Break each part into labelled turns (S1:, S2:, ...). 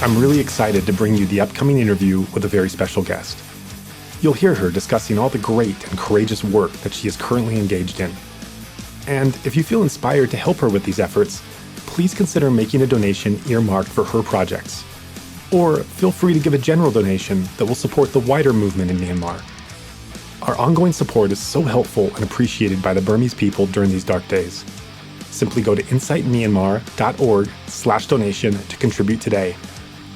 S1: I'm really excited to bring you the upcoming interview with a very special guest. You'll hear her discussing all the great and courageous work that she is currently engaged in. And if you feel inspired to help her with these efforts, please consider making a donation earmarked for her projects. Or feel free to give a general donation that will support the wider movement in Myanmar. Our ongoing support is so helpful and appreciated by the Burmese people during these dark days. Simply go to insightmyanmar.org/donation to contribute today.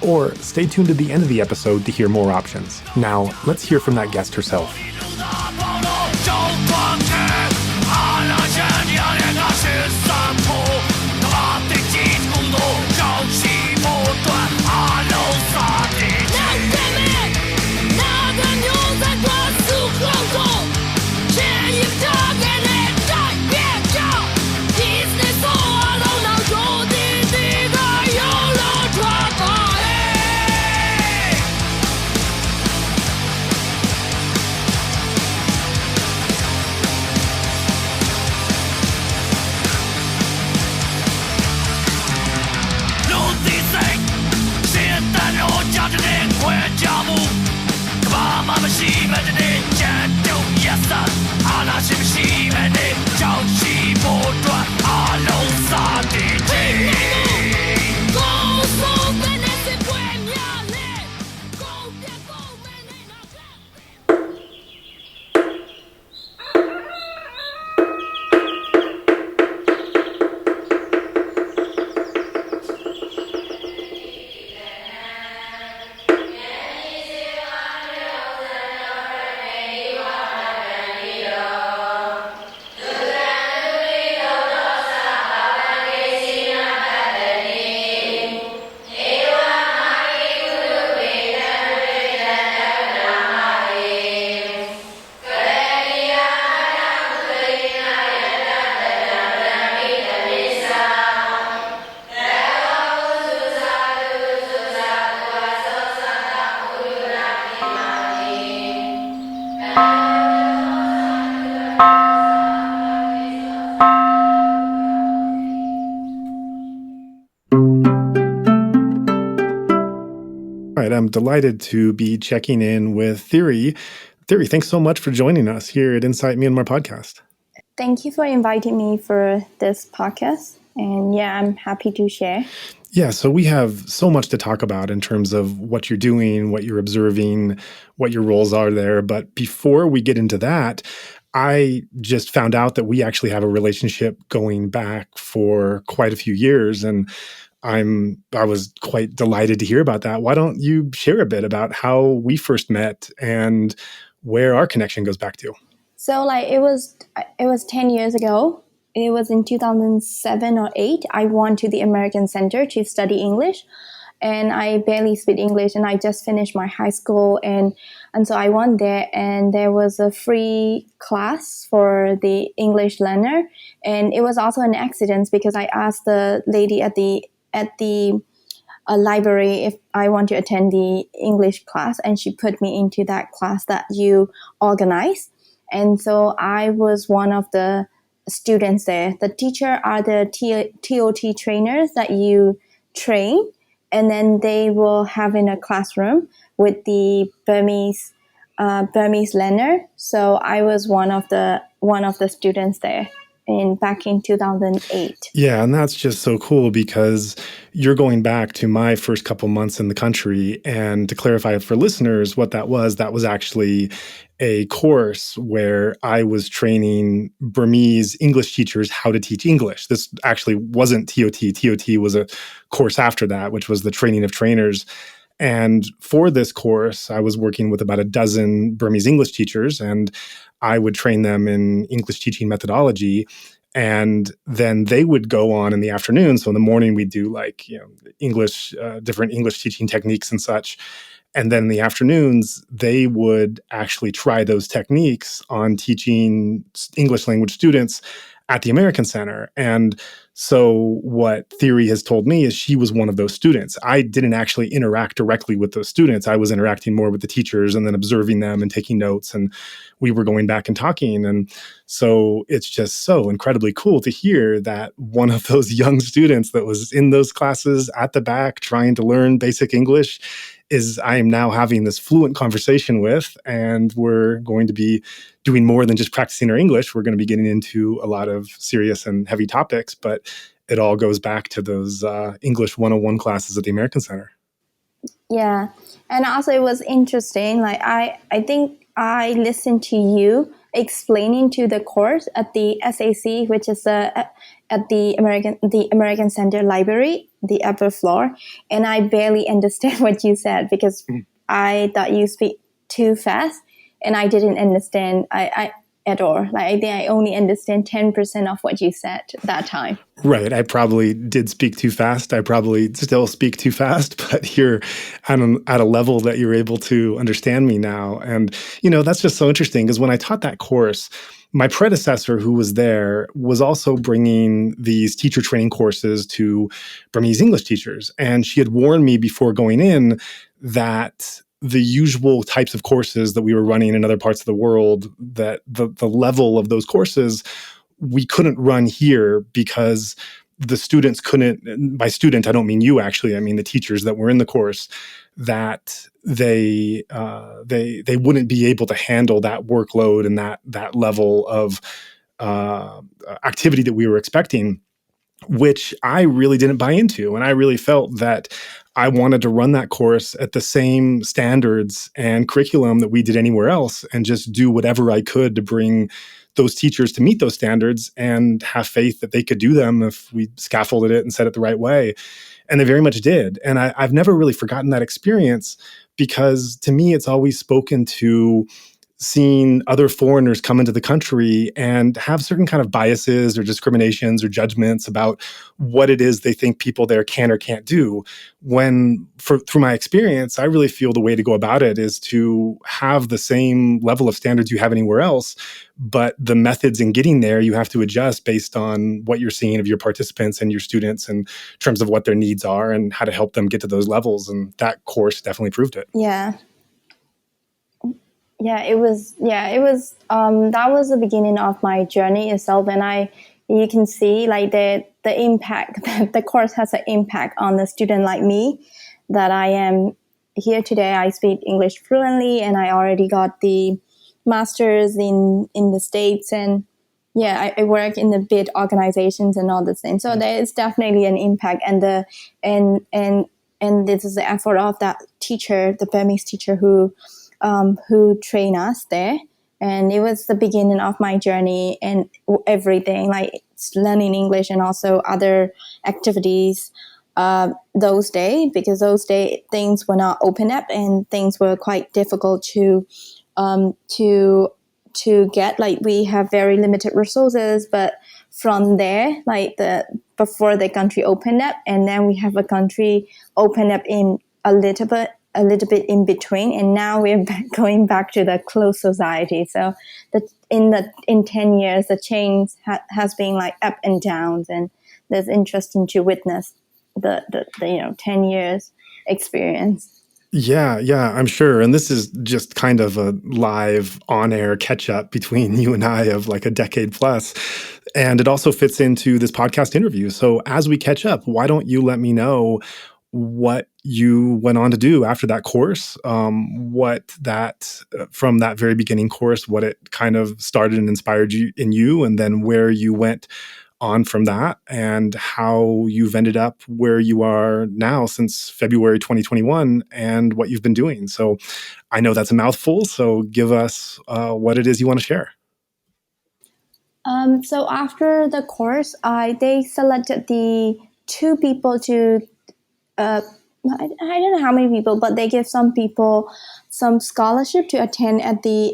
S1: Or stay tuned to the end of the episode to hear more options. Now, let's hear from that guest herself. I'm delighted to be checking in with Thiri. Thiri, thanks so much for joining us here at Insight Myanmar Podcast.
S2: Thank you for inviting me for this podcast. And yeah, I'm happy to share.
S1: Yeah, so we have so much to talk about in terms of what you're doing, what you're observing, what your roles are there. But before we get into that, I just found out that we actually have a relationship going back for quite a few years. And I was quite delighted to hear about that. Why don't you share a bit about how we first met and where our connection goes back to?
S2: So it was 10 years ago. It was in 2007 or 8. I went to the American Center to study English, and I barely speak English, and I just finished my high school, and so I went there, and there was a free class for the English learner, and it was also an accident because I asked the lady at the library if I want to attend the English class, and she put me into that class that you organize. And so I was one of the students there. The teacher are the TOT trainers that you train, and then they will have in a classroom with the Burmese learner. So I was one of the students there back in 2008.
S1: Yeah, and that's just so cool because you're going back to my first couple months in the country. And to clarify for listeners what that was actually a course where I was training Burmese English teachers how to teach English. This actually wasn't TOT. TOT was a course after that, which was the training of trainers. And for this course, I was working with about a dozen Burmese English teachers, and I would train them in English teaching methodology. And then they would go on in the afternoon. So in the morning, we'd do English, different English teaching techniques and such. And then in the afternoons, they would actually try those techniques on teaching English language students at the American Center. And So what Thiri has told me is she was one of those students. I didn't actually interact directly with those students. I was interacting more with the teachers and then observing them and taking notes. And we were going back and talking. And so it's just so incredibly cool to hear that one of those young students that was in those classes at the back trying to learn basic English is I am now having this fluent conversation with, and we're going to be doing more than just practicing our English. We're going to be getting into a lot of serious and heavy topics, but it all goes back to those English 101 classes at the American Center.
S2: Yeah. And also it was interesting. Like I think I listened to you explaining to the course at the SAC, which is at the American Center Library, the upper floor, and I barely understand what you said because I thought you speak too fast, and I didn't understand I at all. Like I think I only understand 10% of what you said that time.
S1: Right. I probably did speak too fast. I probably still speak too fast, but you're at a level that you're able to understand me now. And, that's just so interesting because when I taught that course, my predecessor who was there was also bringing these teacher training courses to Burmese English teachers. And she had warned me before going in that the usual types of courses that we were running in other parts of the world, that the level of those courses we couldn't run here because the students couldn't, by student, I don't mean you actually, I mean the teachers that were in the course, that they wouldn't be able to handle that workload and that level of activity that we were expecting, which I really didn't buy into. And I really felt that I wanted to run that course at the same standards and curriculum that we did anywhere else and just do whatever I could to bring those teachers to meet those standards and have faith that they could do them if we scaffolded it and said it the right way. And they very much did. And I've never really forgotten that experience because to me, it's always spoken to seeing other foreigners come into the country and have certain kind of biases or discriminations or judgments about what it is they think people there can or can't do. When, through my experience, I really feel the way to go about it is to have the same level of standards you have anywhere else, but the methods in getting there, you have to adjust based on what you're seeing of your participants and your students in terms of what their needs are and how to help them get to those levels. And that course definitely proved it.
S2: Yeah. It was that was the beginning of my journey itself, and you can see like the impact that the course has an impact on the student like me, that I am here today. I speak English fluently, and I already got the master's in the States, and I work in the big organizations and all the things. So there is definitely an impact, and this is the effort of that teacher, the Burmese teacher who trained us there. And it was the beginning of my journey and everything, like learning English and also other activities those days, because those days things were not open up and things were quite difficult to get. Like we have very limited resources, but from there, like before the country opened up, and then we have a country open up in a little bit in between, and now we're going back to the closed society. So in 10 years, the change has been like up and downs, and it's interesting to witness the 10 years experience.
S1: Yeah, I'm sure. And this is just kind of a live on-air catch-up between you and I of like a decade plus. And it also fits into this podcast interview. So as we catch up, why don't you let me know what you went on to do after that course, what that, from that very beginning course, what it kind of started and inspired you, and then where you went on from that, and how you've ended up where you are now since February 2021 and what you've been doing. So I know that's a mouthful, so give us what it is you want to share.
S2: So after the course, they selected the two people to I don't know how many people, but they give some people some scholarship to attend at the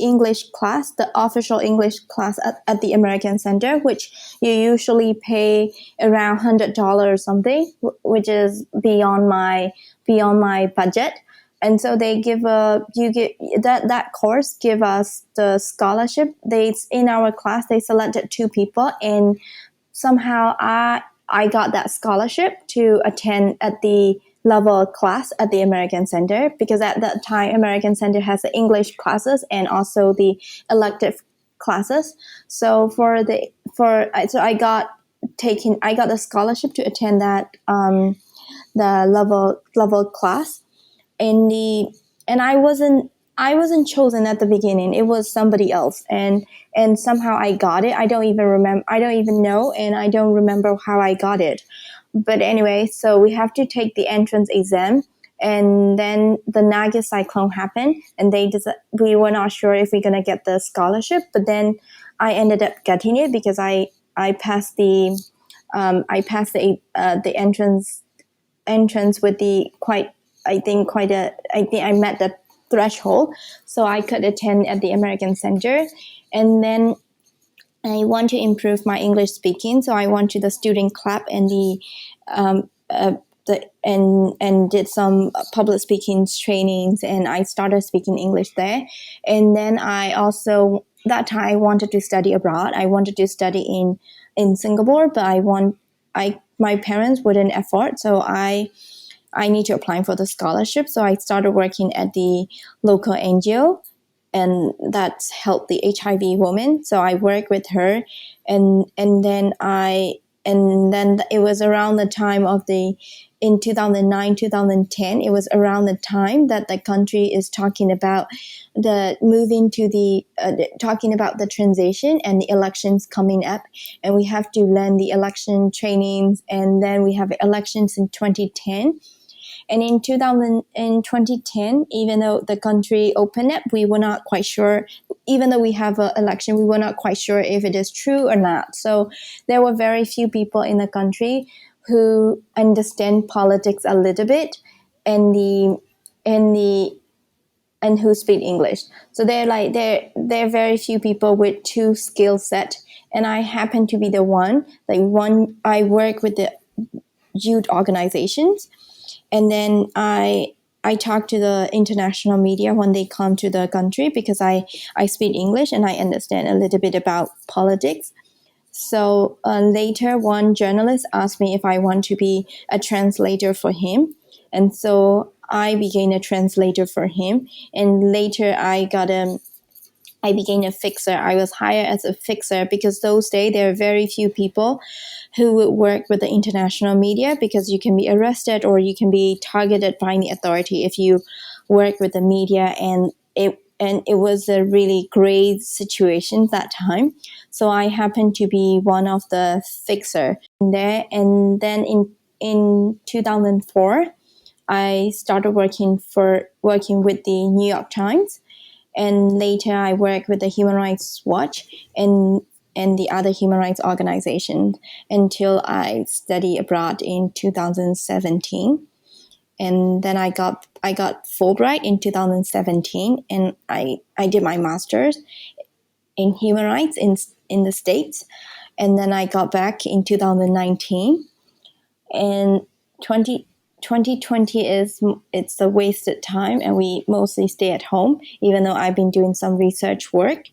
S2: English class, the official English class at the American Center, which you usually pay around $100 or something, which is beyond my budget. And so they give that course give us the scholarship. In our class they selected two people, and somehow I got that scholarship to attend at the level class at the American Center, because at that time American Center has the English classes and also the elective classes. So so I got the scholarship to attend that the level class in the and I wasn't chosen at the beginning. It was somebody else, and somehow I got it. I don't even remember. I don't even know, and I don't remember how I got it. But anyway, so we have to take the entrance exam, and then the Nagi cyclone happened, and we were not sure if we're gonna get the scholarship. But then I ended up getting it because I passed the entrance with the I think I met the threshold, so I could attend at the American Center. And then I want to improve my English speaking, so I went to the student club and did some public speaking trainings, and I started speaking English there. And then I also that time I wanted to study abroad. I wanted to study in Singapore, but my parents wouldn't afford, so I need to apply for the scholarship. So I started working at the local NGO, and that's helped the HIV woman. So I work with her, and then it was around the time of in 2009 2010, it was around the time that the country is talking about talking about the transition and the elections coming up, and we have to learn the election trainings, and then we have elections in 2010. And in 2010, even though the country opened up, we were not quite sure. Even though we have an election, we were not quite sure if it is true or not. So there were very few people in the country who understand politics a little bit, and who speak English. So there are very few people with two skill set, and I happen to be the one. I work with the youth organizations. And then I talk to the international media when they come to the country, because I speak English and I understand a little bit about politics. So later, one journalist asked me if I want to be a translator for him. And so I became a translator for him. And later I became a fixer. I was hired as a fixer because those days there are very few people who would work with the international media, because you can be arrested or you can be targeted by the authority if you work with the media, and it was a really great situation that time. So I happened to be one of the fixer there, and then in 2004 I started working with the New York Times, and later I worked with the Human Rights Watch and the other human rights organizations until I studied abroad in 2017. And then I got Fulbright in 2017, and I did my master's in human rights in the States. And then I got back in 2019. And 2020 it's a wasted time, and we mostly stay at home, even though I've been doing some research work.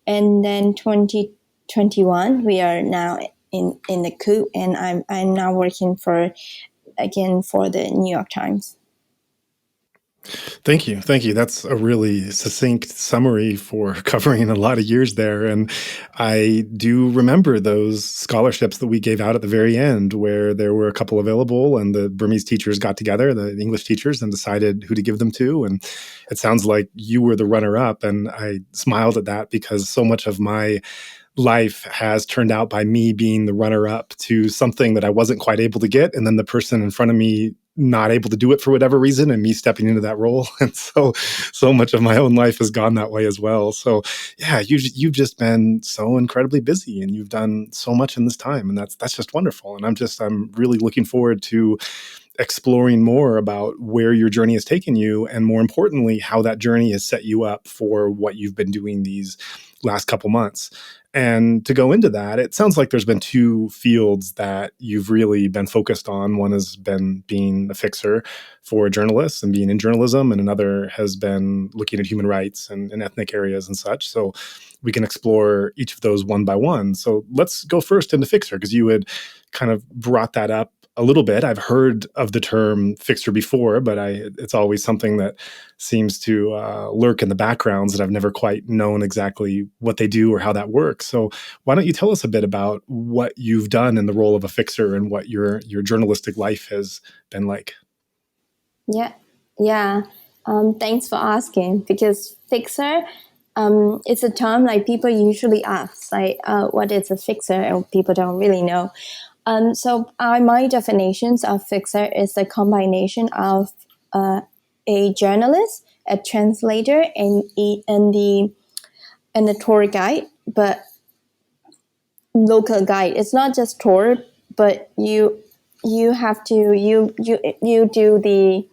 S2: And then 2021, we are now in the coup, and I'm now working for the New York Times.
S1: Thank you. Thank you. That's a really succinct summary for covering a lot of years there. And I do remember those scholarships that we gave out at the very end, where there were a couple available and the Burmese teachers got together, the English teachers, and decided who to give them to. And it sounds like you were the runner up. And I smiled at that, because so much of my life has turned out by me being the runner up to something that I wasn't quite able to get. And then the person in front of me not able to do it for whatever reason, and me stepping into that role. And so much of my own life has gone that way as well. So yeah, you've just been so incredibly busy, and you've done so much in this time. And that's just wonderful. And I'm really looking forward to exploring more about where your journey has taken you, and more importantly, how that journey has set you up for what you've been doing these last couple months. And to go into that, it sounds like there's been two fields that you've really been focused on. One has been being a fixer for journalists and being in journalism, and another has been looking at human rights and ethnic areas and such. So we can explore each of those one by one. So let's go first into fixer, because you had kind of brought that up a little bit. I've heard of the term fixer before, but it's always something that seems to lurk in the backgrounds that I've never quite known exactly what they do or how that works. So why don't you tell us a bit about what you've done in the role of a fixer and what your journalistic life has been like?
S2: Yeah, yeah. Thanks for asking, because fixer, it's a term like people usually ask, like, what is a fixer, and people don't really know. So my definitions of fixer is the combination of a journalist, a translator, and the tour guide, but local guide. It's not just tour, but you have to you do the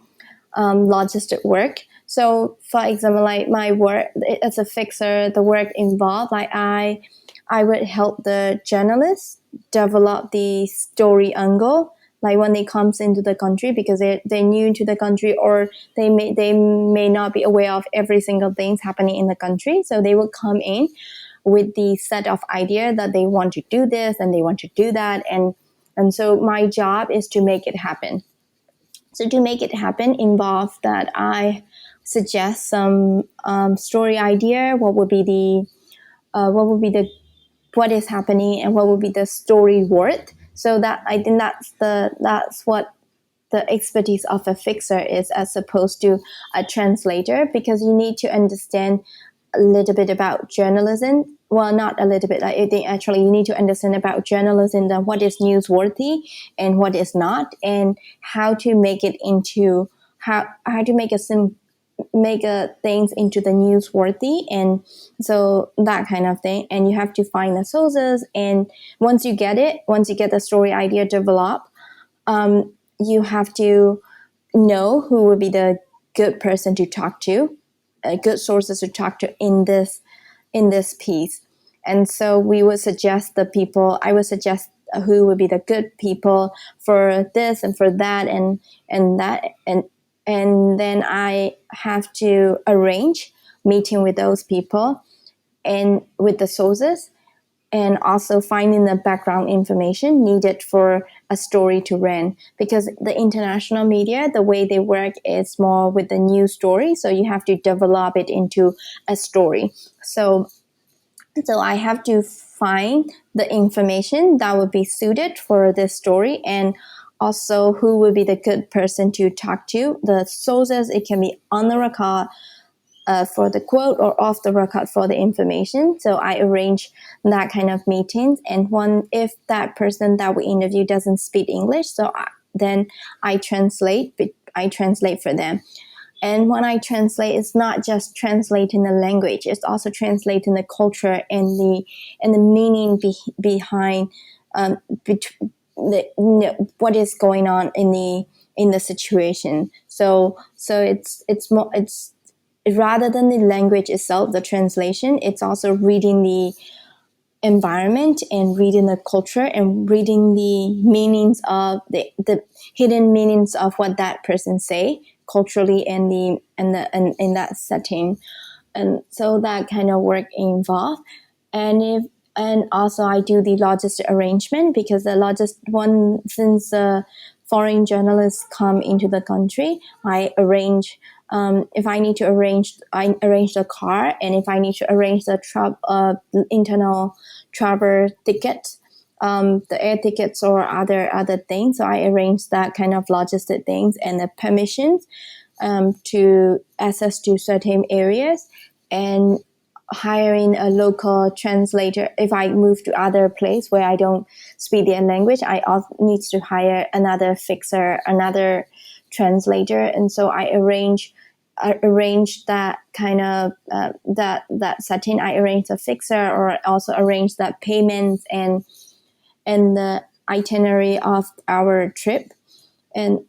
S2: logistic work. So, for example, like my work as a fixer, the work involved, like I would help the journalists develop the story angle, like when they comes into the country, because they're new to the country, or they may not be aware of every single things happening in the country. So they will come in with the set of idea that they want to do this and they want to do that, and so my job is to make it happen. So to make it happen involve that I suggest some story idea, what is happening and what would be the story word. So that I think that's what the expertise of a fixer is, as opposed to a translator, because you need to understand a little bit about journalism. Well, not a little bit. I think actually you need to understand about journalism, that what is newsworthy and what is not, and how to make it into how to make things into the newsworthy, and so that kind of thing. And you have to find the sources, and once you get the story idea developed, you have to know who would be the good person to talk to, good sources to talk to in this piece. And so we would suggest I would suggest who would be the good people for this and for that and that, and then I have to arrange meeting with those people and with the sources, and also finding the background information needed for a story to run. Because the international media, the way they work is more with the news story, so you have to develop it into a story. So I have to find the information that would be suited for this story, and also who would be the good person to talk to. The sources, it can be on the record for the quote, or off the record for the information. So I arrange that kind of meetings. And if that person that we interview doesn't speak English, then I translate for them. And when I translate, it's not just translating the language; it's also translating the culture and the meaning behind what is going on in the situation. So it's rather than the language itself, the translation, it's also reading the environment and reading the culture and reading the meanings of the hidden meanings of what that person say culturally and in that setting. And so that kind of work involved. And also I do the logistic arrangement, because since foreign journalists come into the country, I arrange. If I need to arrange, I arrange the car, and if I need to arrange the internal travel ticket, the air tickets or other things, so I arrange that kind of logistic things and the permissions to access to certain areas, and hiring a local translator. If I move to other place where I don't speak their language, I also need to hire another fixer, another translator. And so I arrange that kind of that setting. I arrange the fixer, or also arrange that payments and the itinerary of our trip, and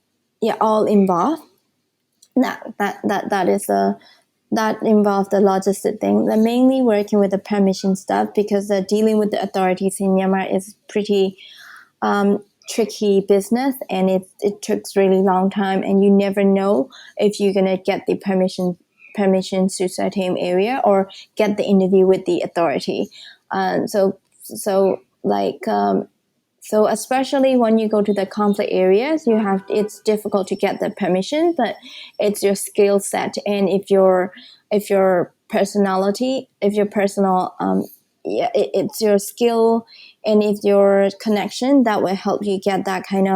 S2: all involved. That is that involved the logistic thing. They're mainly working with the permission stuff because dealing with the authorities in Myanmar is pretty tricky business, and it took really long time, and you never know if you're gonna get the permission to certain area or get the interview with the authority. So especially when you go to the conflict areas, it's difficult to get the permission, but it's your skill set, and if your personality, if your personal it's your skill, and if your connection that will help you get that kind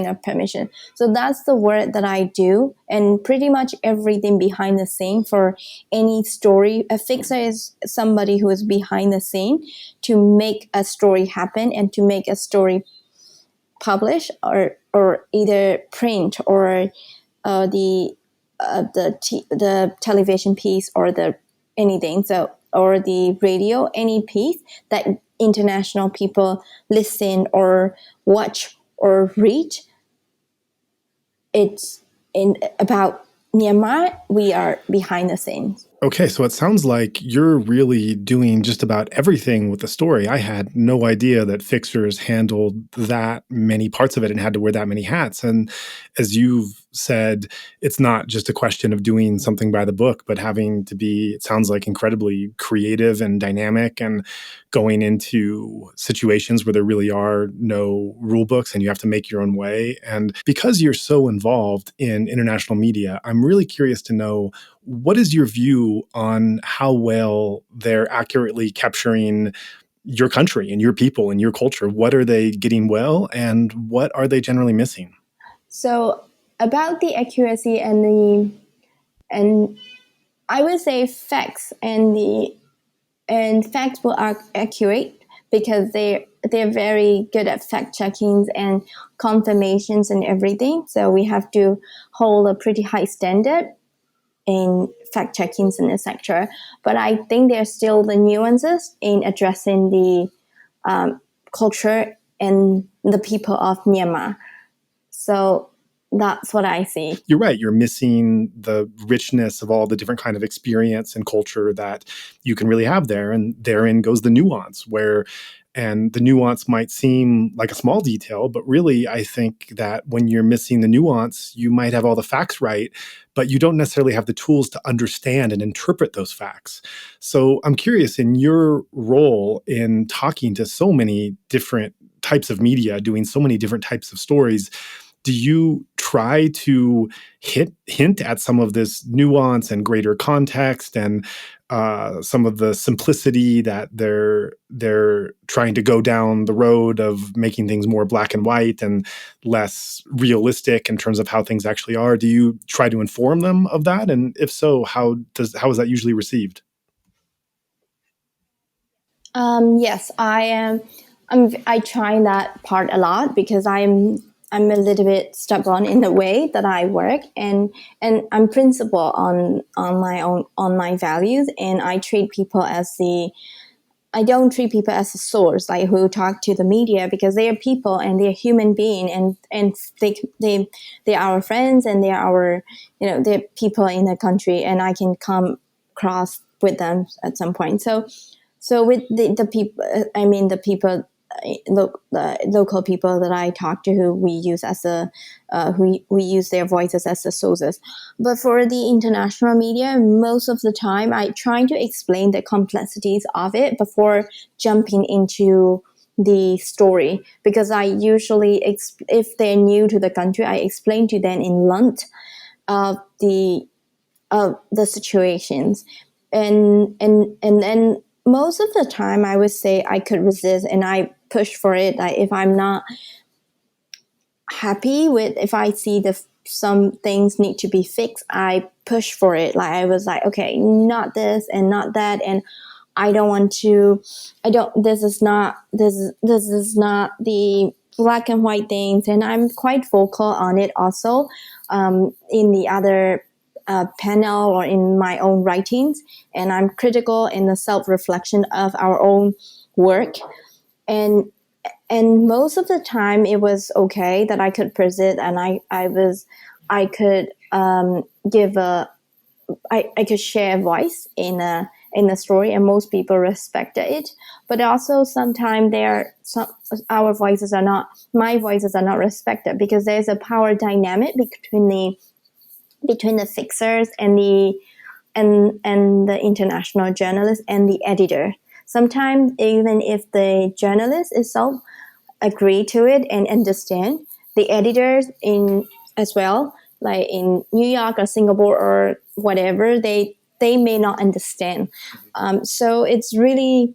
S2: of permission. So that's the work that I do, and pretty much everything behind the scene for any story. A fixer is somebody who is behind the scene to make a story happen and to make a story publish or either print or the television piece or the anything. So or the radio, any piece that international people listen or watch or read. It's about Myanmar. We are behind the scenes.
S1: Okay, so it sounds like you're really doing just about everything with the story. I had no idea that fixers handled that many parts of it and had to wear that many hats. And as you've said, it's not just a question of doing something by the book, but having to be, it sounds like, incredibly creative and dynamic and going into situations where there really are no rule books and you have to make your own way. And because you're so involved in international media, I'm really curious to know, what is your view on how well they're accurately capturing your country and your people and your culture? What are they getting well, and what are they generally missing?
S2: So about the accuracy and I would say facts and facts are accurate because they're very good at fact checkings and confirmations and everything. So we have to hold a pretty high standard in fact checkings in the sector. But I think there's still the nuances in addressing the culture and the people of Myanmar. So that's what I see.
S1: You're right. You're missing the richness of all the different kind of experience and culture that you can really have there. And therein goes the nuance and the nuance might seem like a small detail, but really I think that when you're missing the nuance, you might have all the facts right, but you don't necessarily have the tools to understand and interpret those facts. So I'm curious, in your role in talking to so many different types of media, doing so many different types of stories, do you try to hint at some of this nuance and greater context and some of the simplicity that they're trying to go down the road of making things more black and white and less realistic in terms of how things actually are? Do you try to inform them of that? And if so, how is that usually received?
S2: Yes, I am. I try that part a lot because I'm a little bit stubborn in the way that I work, and I'm principled on my values, and I don't treat people as a source, like who talk to the media, because they are people and they're human being, and they are our friends, and they are they're people in the country, and I can come across with them at some point. So with the people, I mean the people, the local people that I talk to, who we use we use their voices as the sources. But for the international media, most of the time I try to explain the complexities of it before jumping into the story, because I usually, if they're new to the country, I explain to them in Lunt of the situations, and then most of the time I would say I could resist and I push for it. Like if I'm not happy with, if I see some things need to be fixed, I push for it. Like I was like, okay, not this and not that, and I don't want to. This is not the black and white things, and I'm quite vocal on it also in the other panel or in my own writings, and I'm critical in the self-reflection of our own work, and most of the time it was okay that I could present, and I could give I could share a voice in a story, and most people respected it. But also sometimes my voices are not respected, because there's a power dynamic between the fixers and the international journalist and the editor. Sometimes even if the journalist itself agree to it and understand, the editors in as well, like in New York or Singapore or whatever, they may not understand. So it's really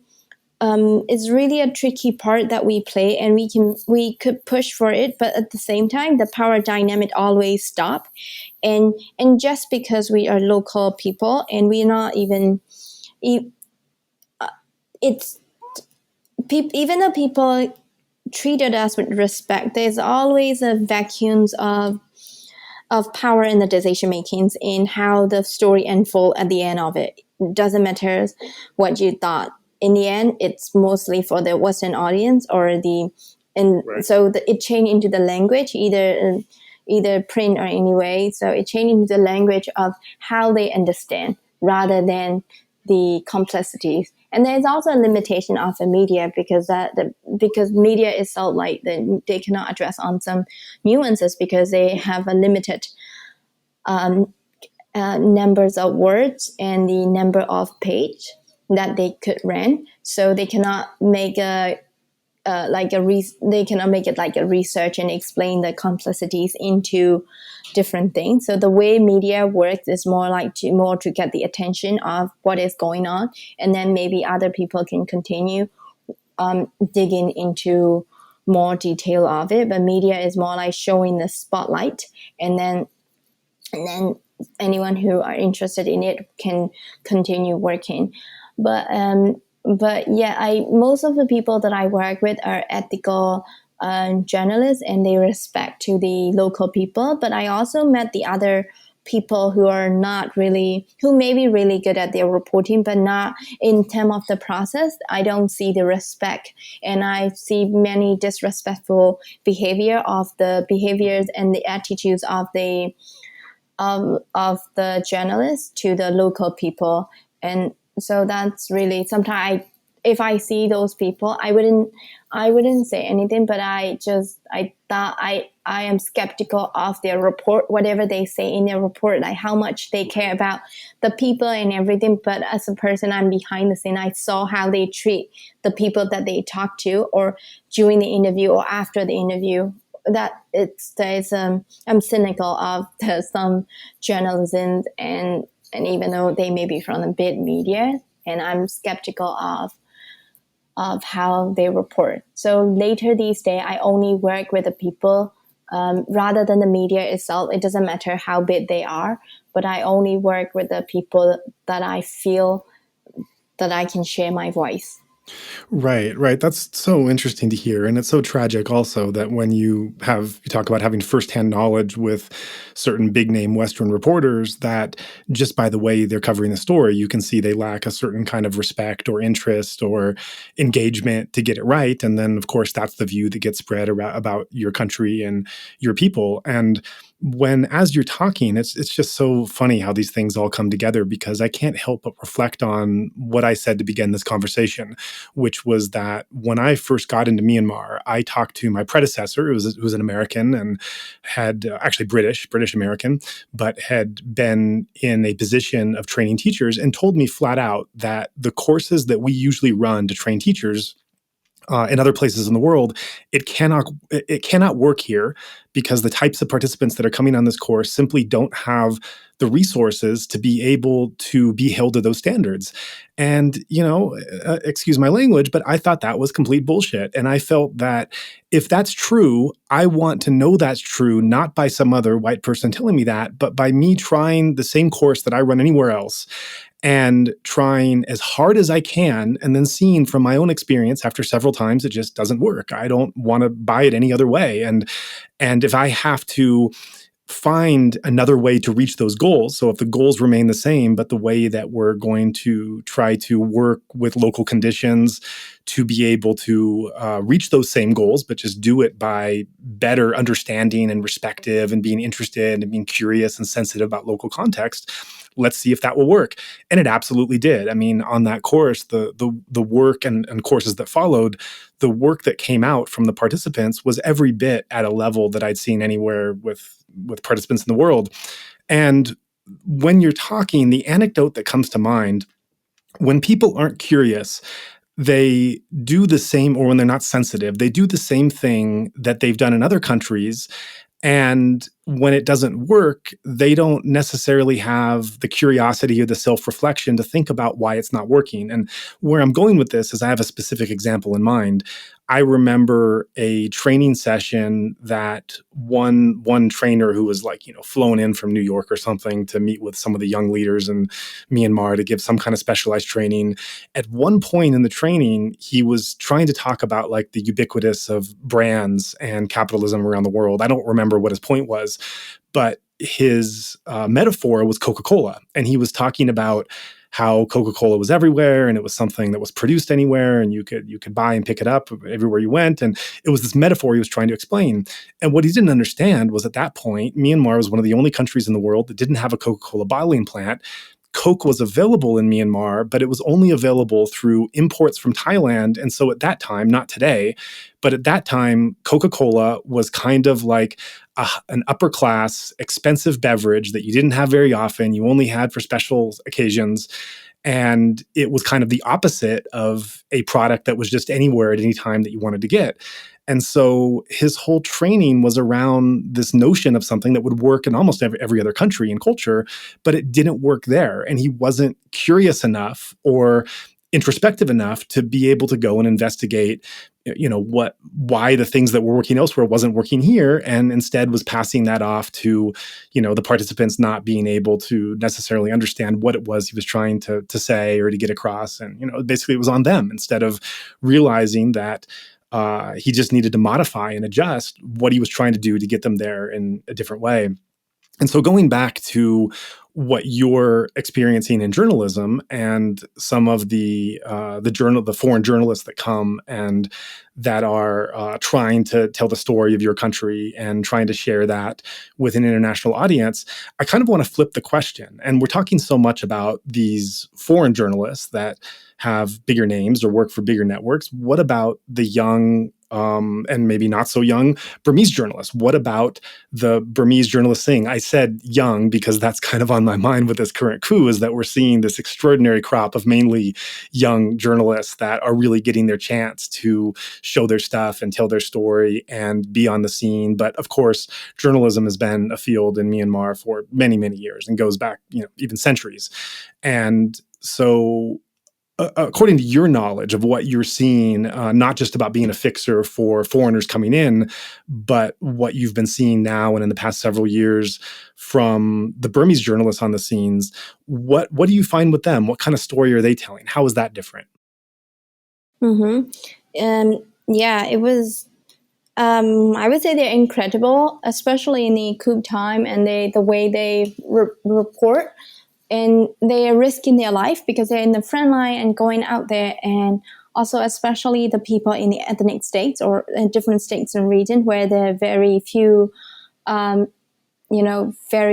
S2: a tricky part that we play, and we could push for it, but at the same time the power dynamic always stop. And just because we are local people and we're not even it's even though people treated us with respect, there's always a vacuum of power in the decision makings in how the story unfolds at the end of it. Doesn't matter what you thought. In the end, it's mostly for the Western audience
S1: Right.
S2: so it changed into the language, either print or anyway. So it changed into the language of how they understand rather than the complexities. And there's also a limitation of the media, because because media itself, like they cannot address on some nuances because they have a limited numbers of words and the number of page that they could run. So they cannot make they cannot make it like a research and explain the complexities into different things. So the way media works is more to get the attention of what is going on, and then maybe other people can continue digging into more detail of it. But media is more like showing the spotlight, and then anyone who are interested in it can continue working. But yeah, most of the people that I work with are ethical journalists, and they respect to the local people. But I also met the other people who are not really, who may be really good at their reporting, but not in terms of the process. I don't see the respect, and I see many disrespectful behaviors and the attitudes of the journalists to the local people. And so that's really, sometimes if I see those people, I wouldn't say anything, but I thought I am skeptical of their report, whatever they say in their report, like how much they care about the people and everything. But as a person, I'm behind the scene. I saw how they treat the people that they talk to, or during the interview or after the interview. I'm cynical of some journalism, and even though they may be from the big media, and I'm skeptical of how they report. So later these days, I only work with the people rather than the media itself. It doesn't matter how big they are, but I only work with the people that I feel that I can share my voice.
S1: Right, right. That's so interesting to hear. And it's so tragic also that when you talk about having firsthand knowledge with certain big name Western reporters, that just by the way they're covering the story, you can see they lack a certain kind of respect or interest or engagement to get it right. And then, of course, that's the view that gets spread about your country and your people. And as you're talking, it's just so funny how these things all come together, because I can't help but reflect on what I said to begin this conversation, which was that when I first got into Myanmar, I talked to my predecessor, who was an American and had actually British American, but had been in a position of training teachers, and told me flat out that the courses that we usually run to train teachers in other places in the world, it cannot work here, because the types of participants that are coming on this course simply don't have the resources to be able to be held to those standards. And, excuse my language, but I thought that was complete bullshit. And I felt that if that's true, I want to know that's true, not by some other white person telling me that, but by me trying the same course that I run anywhere else, and trying as hard as I can, and then seeing from my own experience after several times it just doesn't work. I don't want to buy it any other way. And if I have to find another way to reach those goals. So if the goals remain the same, but the way that we're going to try to work with local conditions to be able to reach those same goals, but just do it by better understanding and respective and being interested and being curious and sensitive about local context, let's see if that will work. And it absolutely did. I mean, on that course, the work and courses that followed, the work that came out from the participants was every bit at a level that I'd seen anywhere with participants in the world. And when you're talking, the anecdote that comes to mind, when people aren't curious, they do the same, or when they're not sensitive, they do the same thing that they've done in other countries. And when it doesn't work, they don't necessarily have the curiosity or the self-reflection to think about why it's not working. And where I'm going with this is I have a specific example in mind. I remember a training session that one trainer who was like, flown in from New York or something to meet with some of the young leaders in Myanmar to give some kind of specialized training. At one point in the training, he was trying to talk about like the ubiquitous of brands and capitalism around the world. I don't remember what his point was, but his metaphor was Coca-Cola. And he was talking about how Coca-Cola was everywhere and it was something that was produced anywhere and you could buy and pick it up everywhere you went. And it was this metaphor he was trying to explain. And what he didn't understand was at that point, Myanmar was one of the only countries in the world that didn't have a Coca-Cola bottling plant. Coke was available in Myanmar, but it was only available through imports from Thailand. And so at that time, not today, but at that time, Coca-Cola was kind of like an upper class, expensive beverage that you didn't have very often. You only had for special occasions. And it was kind of the opposite of a product that was just anywhere at any time that you wanted to get. And so his whole training was around this notion of something that would work in almost every other country and culture, but it didn't work there. And he wasn't curious enough or introspective enough to be able to go and investigate, why the things that were working elsewhere wasn't working here, and instead was passing that off to, the participants not being able to necessarily understand what it was he was trying to say or to get across. And, basically it was on them instead of realizing that he just needed to modify and adjust what he was trying to do to get them there in a different way. And so going back to what you're experiencing in journalism and some of the foreign journalists that come and that are trying to tell the story of your country and trying to share that with an international audience, I kind of want to flip the question. And we're talking so much about these foreign journalists that have bigger names or work for bigger networks. What about the young and maybe not so young Burmese journalists? What about the Burmese journalists thing? I said young because that's kind of on my mind with this current coup, is that we're seeing this extraordinary crop of mainly young journalists that are really getting their chance to show their stuff and tell their story and be on the scene. But of course, journalism has been a field in Myanmar for many, many years and goes back, even centuries. And so according to your knowledge of what you're seeing, not just about being a fixer for foreigners coming in, but what you've been seeing now and in the past several years from the Burmese journalists on the scenes, what do you find with them? What kind of story are they telling? How is that different?
S2: Mm-hmm. Yeah, it was. I would say they're incredible, especially in the coup time, and the way they report. And they are risking their life because they're in the front line and going out there. And also, especially the people in the ethnic states or in different states and regions where there are very few, very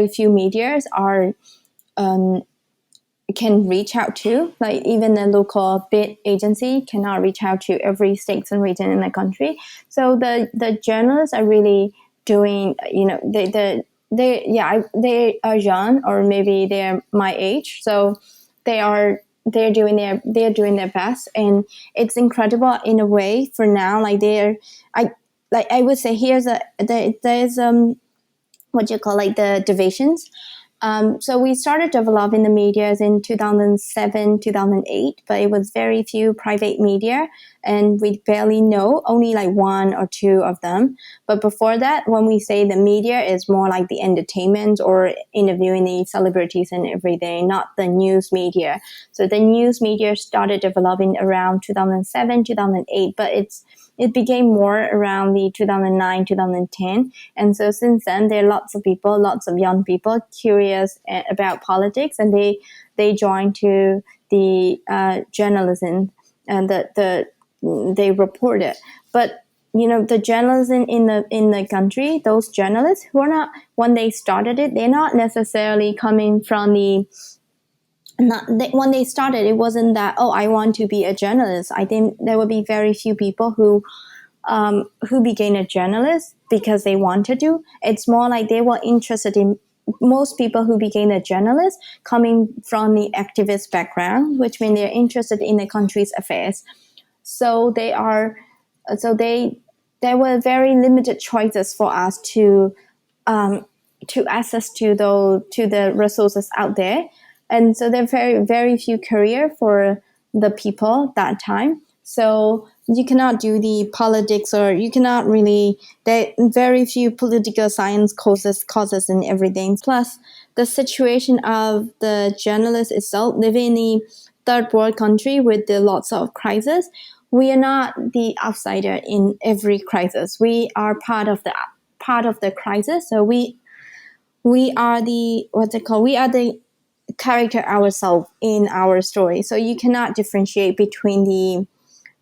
S2: few medias are can reach out to. Like even the local bid agency cannot reach out to every state and region in the country. So the journalists are really doing, they are young, or maybe they're my age, so they're doing their best, and it's incredible in a way. For now, I would say there's what you call like the divisions. So we started developing the medias in 2007, 2008, but it was very few private media, and we barely know, only like one or two of them. But before that, when we say the media, is more like the entertainment or interviewing the celebrities and everything, not the news media. So the news media started developing around 2007, 2008, but it became more around the 2009, 2010. And so since then, there are lots of people, lots of young people curious about politics, and they joined to the journalism, and they report it. But the journalism in the country, those journalists who are not, when they started it, they're not necessarily coming from when they started, it wasn't that, oh, I want to be a journalist. I think there would be very few people who became a journalist because they wanted to. It's more like they were interested in, most people who became a journalist coming from the activist background, which means they're interested in the country's affairs. So there were very limited choices for us to access to the resources out there. And so there are very, very few career for the people that time. So you cannot do the politics, or you cannot really, there are very few political science courses and everything. Plus, the situation of the journalist itself, living in a third world country with lots of crises, we are not the outsider in every crisis. We are part of the crisis. So we are the, we are the character ourselves in our story. So you cannot differentiate between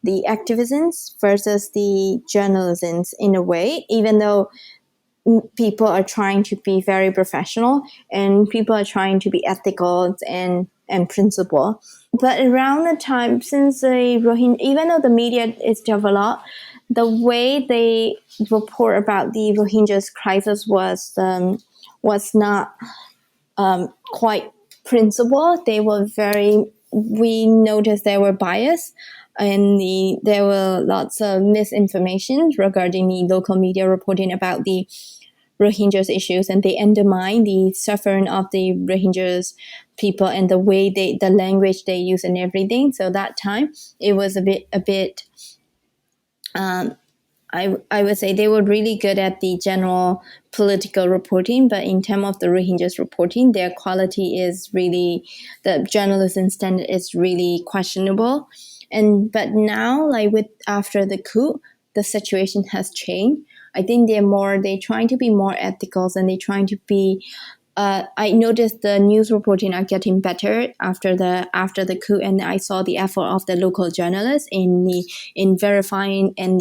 S2: the activisms versus the journalisms in a way, even though people are trying to be very professional and people are trying to be ethical and principled. But around the time since the Rohingya, even though the media is developed, the way they report about the Rohingyas crisis was not quite principled. They were we noticed they were biased, and there were lots of misinformation regarding the local media reporting about the Rohingyas issues, and they undermine the suffering of the Rohingyas people and the way the language they use and everything. So that time it was a bit I would say they were really good at the general political reporting, but in terms of the Rohingyas reporting, their quality is really, the journalism standard is really questionable. But now, like after the coup, the situation has changed. I think they're trying to be more ethical, and they're trying to be. I noticed the news reporting are getting better after the coup, and I saw the effort of the local journalists in verifying and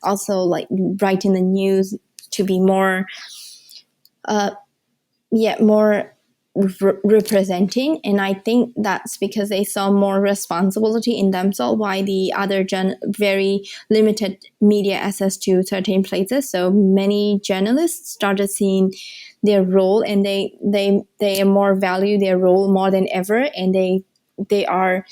S2: also like writing the news to be more representing. And I think that's because they saw more responsibility in themselves, why the other very limited media access to certain places. So many journalists started seeing their role, and they more value their role more than ever, and they are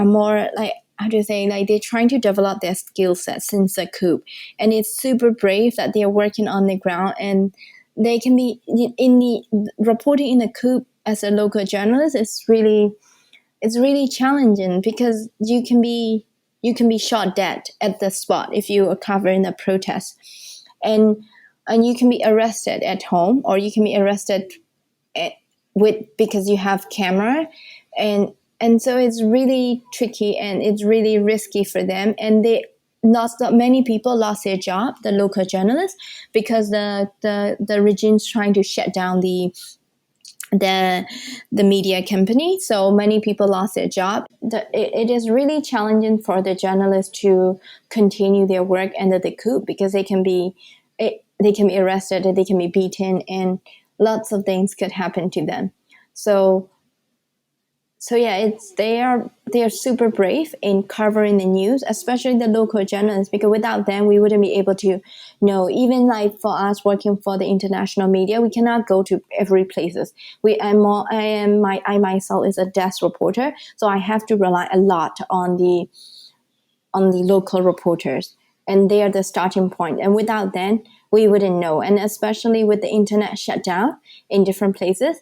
S2: more like, how do you say, like they're trying to develop their skill set since the coup. And it's super brave that they're working on the ground, and they can be in the reporting in the coup as a local journalist. It's really challenging, because you can be shot dead at the spot if you are covering the protest, and you can be arrested at home, or you can be arrested because you have camera, and so it's really tricky and it's really risky for them. And many people lost their job, the local journalists, because the regime's trying to shut down the media company. So many people lost their job. It is really challenging for the journalists to continue their work under the coup, because they can be arrested, they can be beaten, and lots of things could happen to them. So yeah, they are super brave in covering the news, especially the local journalists, because without them we wouldn't be able to know. Even like for us working for the international media, we cannot go to every places. I myself is a desk reporter, so I have to rely a lot on the local reporters, and they are the starting point. And without them, we wouldn't know. And especially with the internet shut down in different places,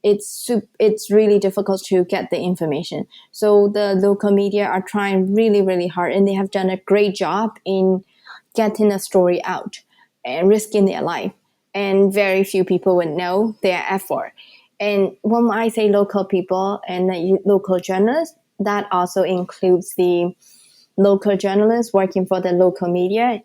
S2: it's really difficult to get the information. So the local media are trying really, really hard, and they have done a great job in getting the story out and risking their life. And very few people would know their effort. And when I say local people and the local journalists, that also includes the local journalists working for the local media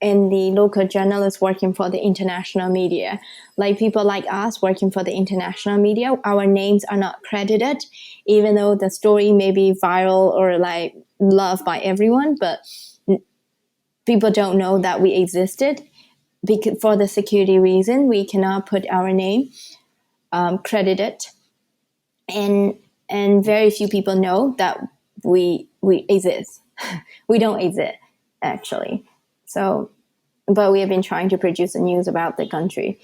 S2: and the local journalists working for the international media. Like people like us working for the international media, our names are not credited, even though the story may be viral or like loved by everyone, but people don't know that we existed. Because for the security reason, we cannot put our name credited, and very few people know that we exist. We don't exist actually. So, but we have been trying to produce the news about the country.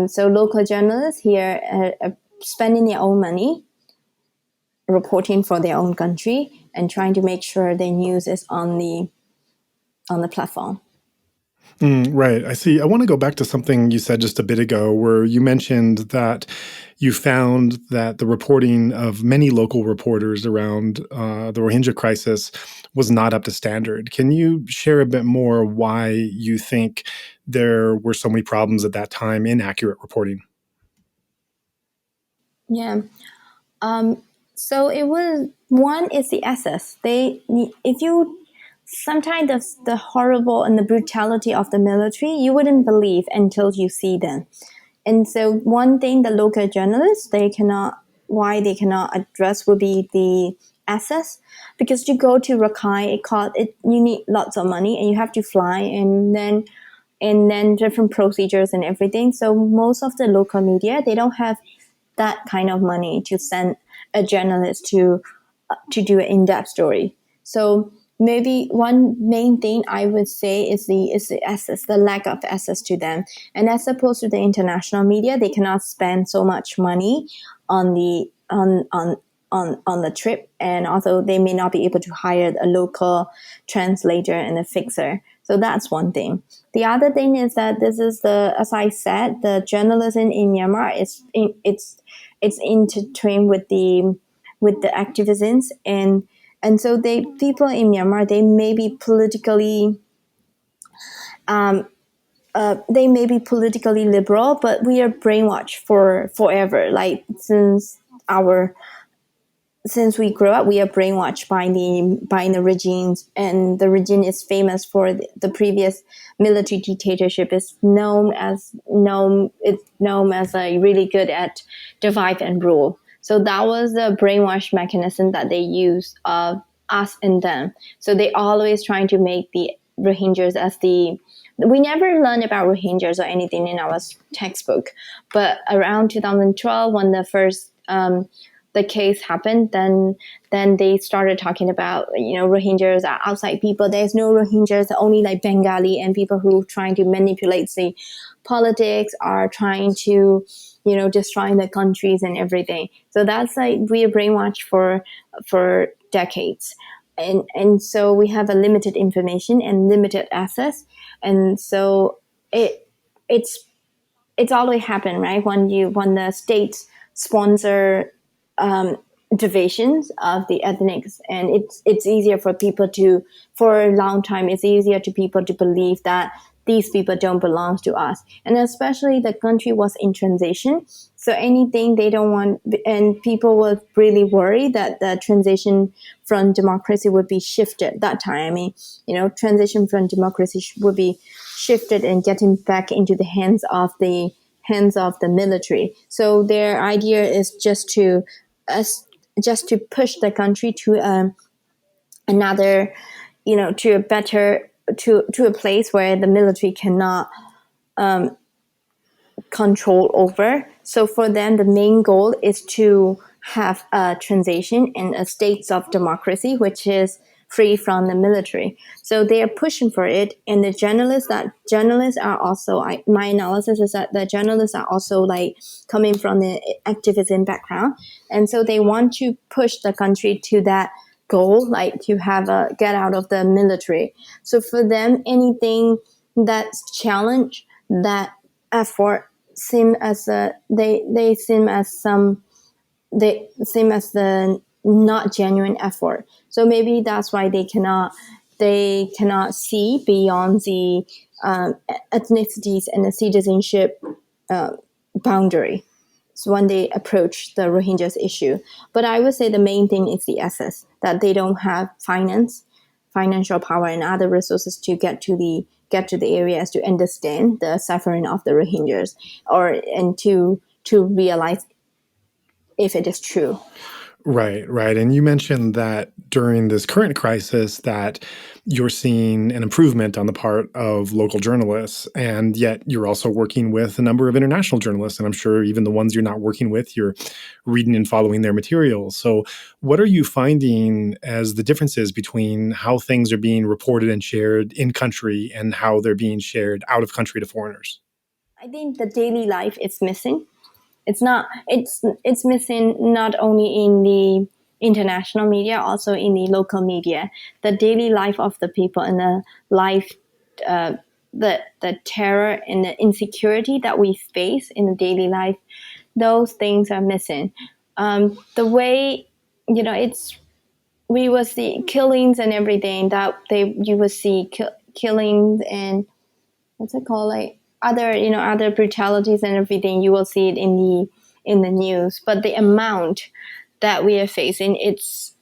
S2: So local journalists here are spending their own money, reporting for their own country, and trying to make sure their news is on the platform.
S1: Right. I see. I want to go back to something you said just a bit ago, where you mentioned that you found that the reporting of many local reporters around the Rohingya crisis was not up to standard. Can you share a bit more why you think there were so many problems at that time in accurate reporting?
S2: Yeah. So it was one is the access. If you sometimes the horrible and the brutality of the military, you wouldn't believe until you see them. And so one thing the local journalists why they cannot address would be the access, because to go to Rakhine, you need lots of money and you have to fly, and then different procedures and everything. So most of the local media, they don't have that kind of money to send a journalist to do an in-depth story. So maybe one main thing I would say is the access, the lack of access to them. And as opposed to the international media, they cannot spend so much money on the trip, and also they may not be able to hire a local translator and a fixer. So that's one thing. The other thing is that this is as I said, the journalism in Myanmar it's intertwined with the activisms, and so people in Myanmar, they may be politically liberal, but we are brainwashed for forever. Like since we grew up, we are brainwashed by the regimes, and the regime is famous for the previous military dictatorship. It's known as really good at divide and rule. So that was the brainwash mechanism that they use of us and them. So they always trying to make the Rohingyas as we never learned about Rohingyas or anything in our textbook, but around 2012, when the first the case happened, then they started talking about, Rohingyas are outside people. There's no Rohingyas, only like Bengali, and people who trying to manipulate the politics are trying to, destroy the countries and everything. So that's like we are brainwashed for decades. And so we have a limited information and limited access. And so it's always happened, right? When the states sponsor divisions of the ethnics, and it's easier for people for a long time, it's easier to people to believe that these people don't belong to us. And especially the country was in transition, so anything they don't want, and people were really worried that the transition from democracy would be shifted that time. I mean, transition from democracy would be shifted and getting back into the hands of the military. So their idea is just to push the country to another, to a better, to a place where the military cannot control over. So for them, the main goal is to have a transition in a state of democracy, which is free from the military. So they are pushing for it. And the journalists are also, my analysis is that the journalists are also like coming from the activism background. And so they want to push the country to that goal, like to get out of the military. So for them, anything that's challenge that effort seem as they seem as the not genuine effort. So maybe that's why they cannot see beyond the ethnicities and the citizenship boundary. So when they approach the Rohingyas issue, but I would say the main thing is the access, that they don't have finance financial power and other resources to get to the areas to understand the suffering of the Rohingyas, and to realize if it is true.
S1: Right, right. And you mentioned that during this current crisis that you're seeing an improvement on the part of local journalists, and yet you're also working with a number of international journalists, and I'm sure even the ones you're not working with, you're reading and following their materials. So, what are you finding as the differences between how things are being reported and shared in country and how they're being shared out of country to foreigners?
S2: I think the daily life is missing. It's missing not only in the international media, also in the local media. The daily life of the people and the life, the terror and the insecurity that we face in the daily life, those things are missing. The way, it's we will see killings and everything that you will see killings and what's it called, like other brutalities and everything. You will see it in the news, but the amount that we are facing, it's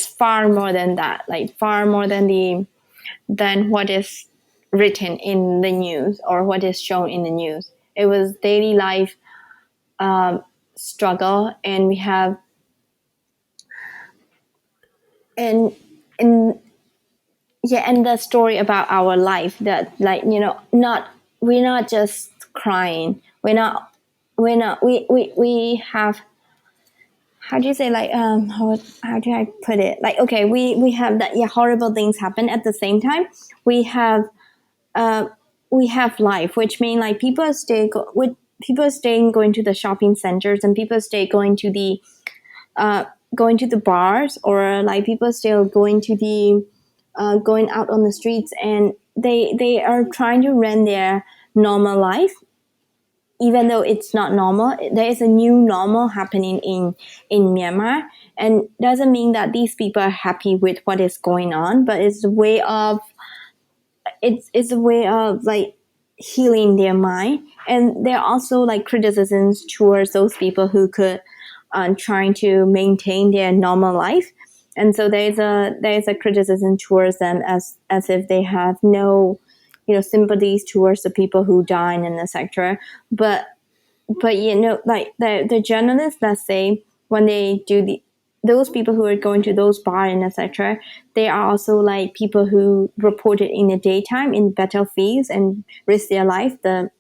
S2: far more than that, like far more than what is written in the news or what is shown in the news. It was daily life struggle, and we have and yeah, and the story about our life, that, like, not we're not just crying, we have, how do you say, like, how do I put it, like, okay, we have that, yeah, horrible things happen. At the same time, we have life, which means, like, people staying going to the shopping centers, and people stay going to the bars, or like people still going to the going out on the streets, and they are trying to run their normal life, even though it's not normal. There is a new normal happening in Myanmar, and doesn't mean that these people are happy with what is going on, but it's a way of like healing their mind. And there are also like criticisms towards those people who could trying to maintain their normal life. And so there's a criticism towards them, as if they have no sympathies towards the people who died in the sector. But like the journalists, let's say, when they do those people who are going to those bars and etc., they are also like people who reported in the daytime in battlefields and risk their life. And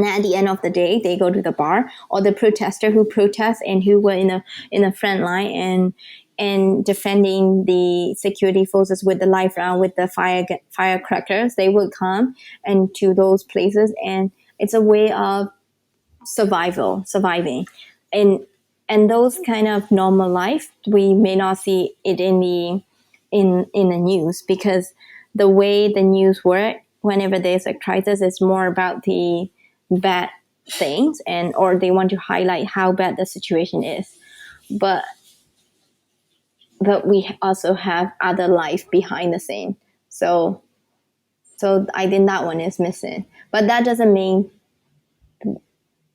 S2: at the end of the day, they go to the bar, or the protester who protest and who were in the front line and defending the security forces with the life round, with the firecrackers. They would come and to those places, and it's a way of surviving. And those kind of normal life, we may not see it in the news, because the way the news work, whenever there's a crisis, is more about the bad things, or they want to highlight how bad the situation is. But we also have other life behind the scene. So I think that one is missing. But that doesn't mean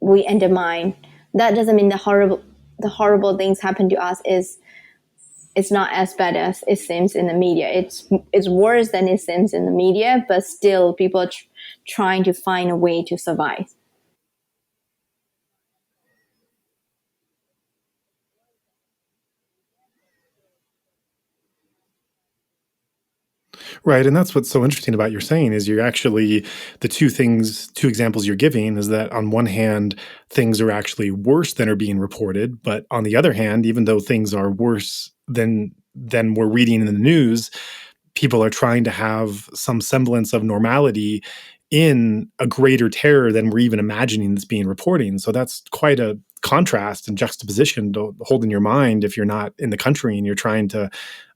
S2: we undermine. That doesn't mean the horrible things happen to us is it's not as bad as it seems in the media. It's worse than it seems in the media, but still people are trying to find a way to survive.
S1: Right, and that's what's so interesting about you're saying is you're actually the two examples you're giving is that on one hand, things are actually worse than are being reported, but on the other hand, even though things are worse than we're reading in the news, people are trying to have some semblance of normality in a greater terror than we're even imagining that's being reporting. So that's quite a contrast and juxtaposition to hold in your mind if you're not in the country and you're trying to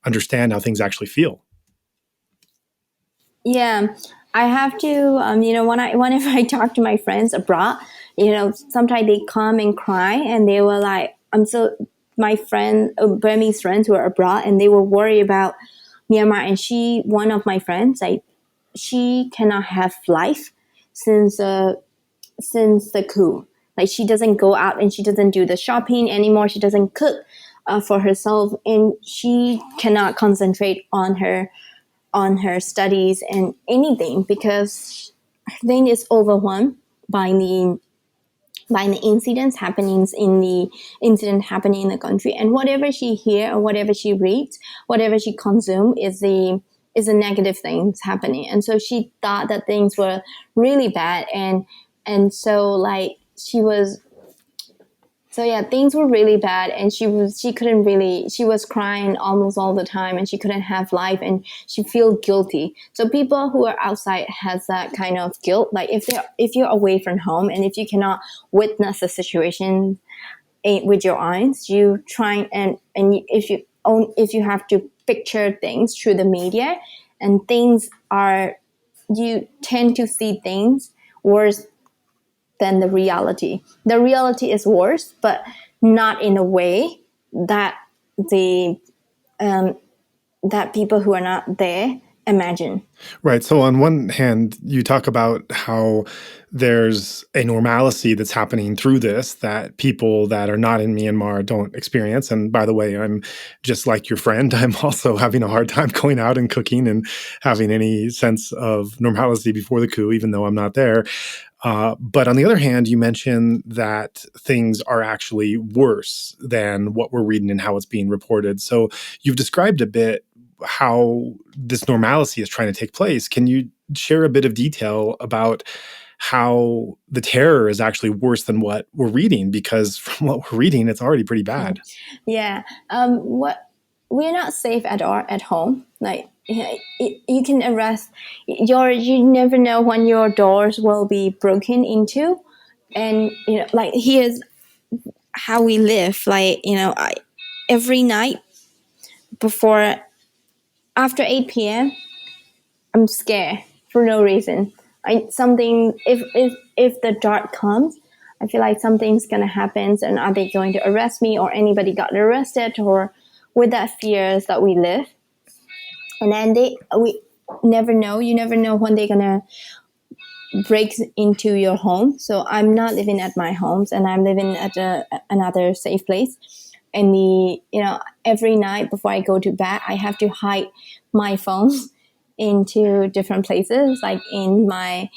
S1: understand how things actually feel.
S2: Yeah, I have to. Whenever I talk to my friends abroad, sometimes they come and cry, and they were like, "I'm so." My friend, Burmese friends who are abroad, and they were worried about Myanmar. And one of my friends, like, she cannot have life since the coup. Like, she doesn't go out and she doesn't do the shopping anymore. She doesn't cook for herself, and she cannot concentrate on her studies and anything because her brain is overwhelmed by the incidents happening in the country, and whatever she hear or whatever she reads, whatever she consume is a negative things happening. And so she thought that things were really bad, and so like she was so yeah, things were really bad, and she was crying almost all the time, and she couldn't have life, and she feel guilty. So people who are outside has that kind of guilt, like if you're away from home and if you cannot witness the situation with your eyes, you try and if you have to picture things through the media, and you tend to see things worse than the reality. The reality is worse, but not in a way that the that people who are not there imagine.
S1: Right. So on one hand, you talk about how there's a normalcy that's happening through this that people that are not in Myanmar don't experience. And by the way, I'm just like your friend. I'm also having a hard time going out and cooking and having any sense of normalcy before the coup, even though I'm not there. But on the other hand, you mentioned that things are actually worse than what we're reading and how it's being reported. So you've described a bit how this normalcy is trying to take place. Can you share a bit of detail about how the terror is actually worse than what we're reading? Because from what we're reading, it's already pretty bad.
S2: Yeah. What we're not safe at all at home. Like you can arrest you never know when your doors will be broken into, and like here's how we live. Like every night before after 8 p.m. I'm scared for no reason. If the dark comes, I feel like something's gonna happen, and are they going to arrest me or anybody got arrested, or with that fears that we live. And then we never know. You never know when they're gonna break into your home. So I'm not living at my homes, and I'm living at another safe place. And every night before I go to bed, I have to hide my phone into different places, like I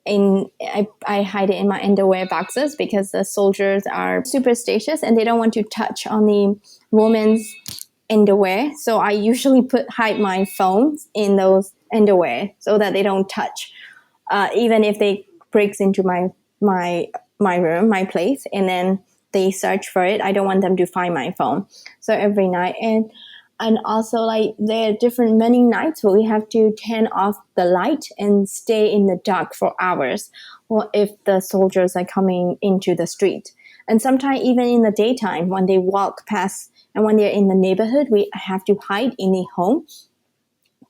S2: hide it in my underwear boxes because the soldiers are superstitious and they don't want to touch on the woman's underwear. So I usually hide my phones in those underwear so that they don't touch, even if they breaks into my room, my place, and then they search for it. I don't want them to find my phone. So every night, and also like there are many nights where we have to turn off the light and stay in the dark for hours, or if the soldiers are coming into the street. And sometimes even in the daytime when they walk past and when they're in the neighborhood, we have to hide in the home,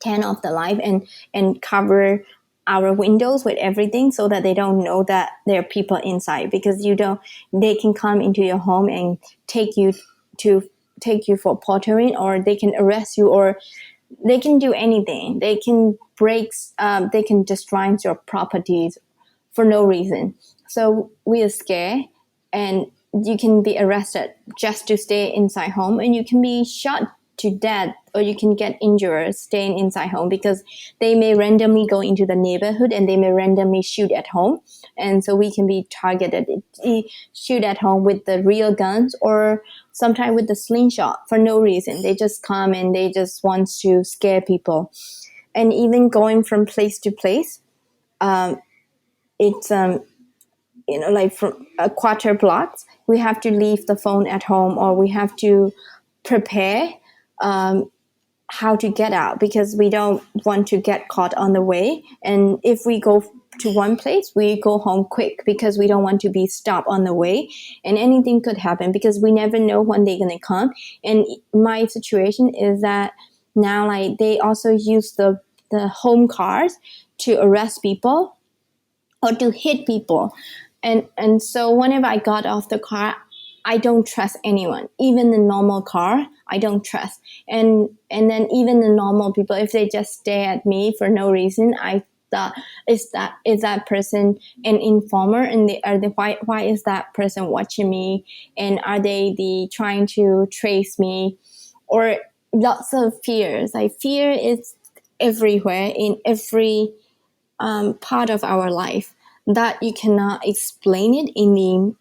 S2: turn off the light, and cover our windows with everything so that they don't know that there are people inside, because they can come into your home and take you for pottering, or they can arrest you, or they can do anything. They can they can destroy your properties for no reason. So we are scared, and you can be arrested just to stay inside home, and you can be shot to death, or you can get injured staying inside home, because they may randomly go into the neighborhood and they may randomly shoot at home. And so we can be targeted, shoot at home with the real guns, or sometimes with the slingshot for no reason. They just come and they just want to scare people. And even going from place to place, it's like from a quarter blocks, we have to leave the phone at home, or we have to prepare how to get out, because we don't want to get caught on the way. And if we go to one place, we go home quick because we don't want to be stopped on the way, and anything could happen because we never know when they're gonna come. And my situation is that now, like, they also use the home cars to arrest people or to hit people. And so whenever I got off the car, I don't trust anyone, even the normal car. I don't trust. And then even the normal people, if they just stare at me for no reason, I that person an informer, and why is that person watching me, and are they trying to trace me, or lots of fears. Like fear is everywhere in every part of our life that you cannot explain it in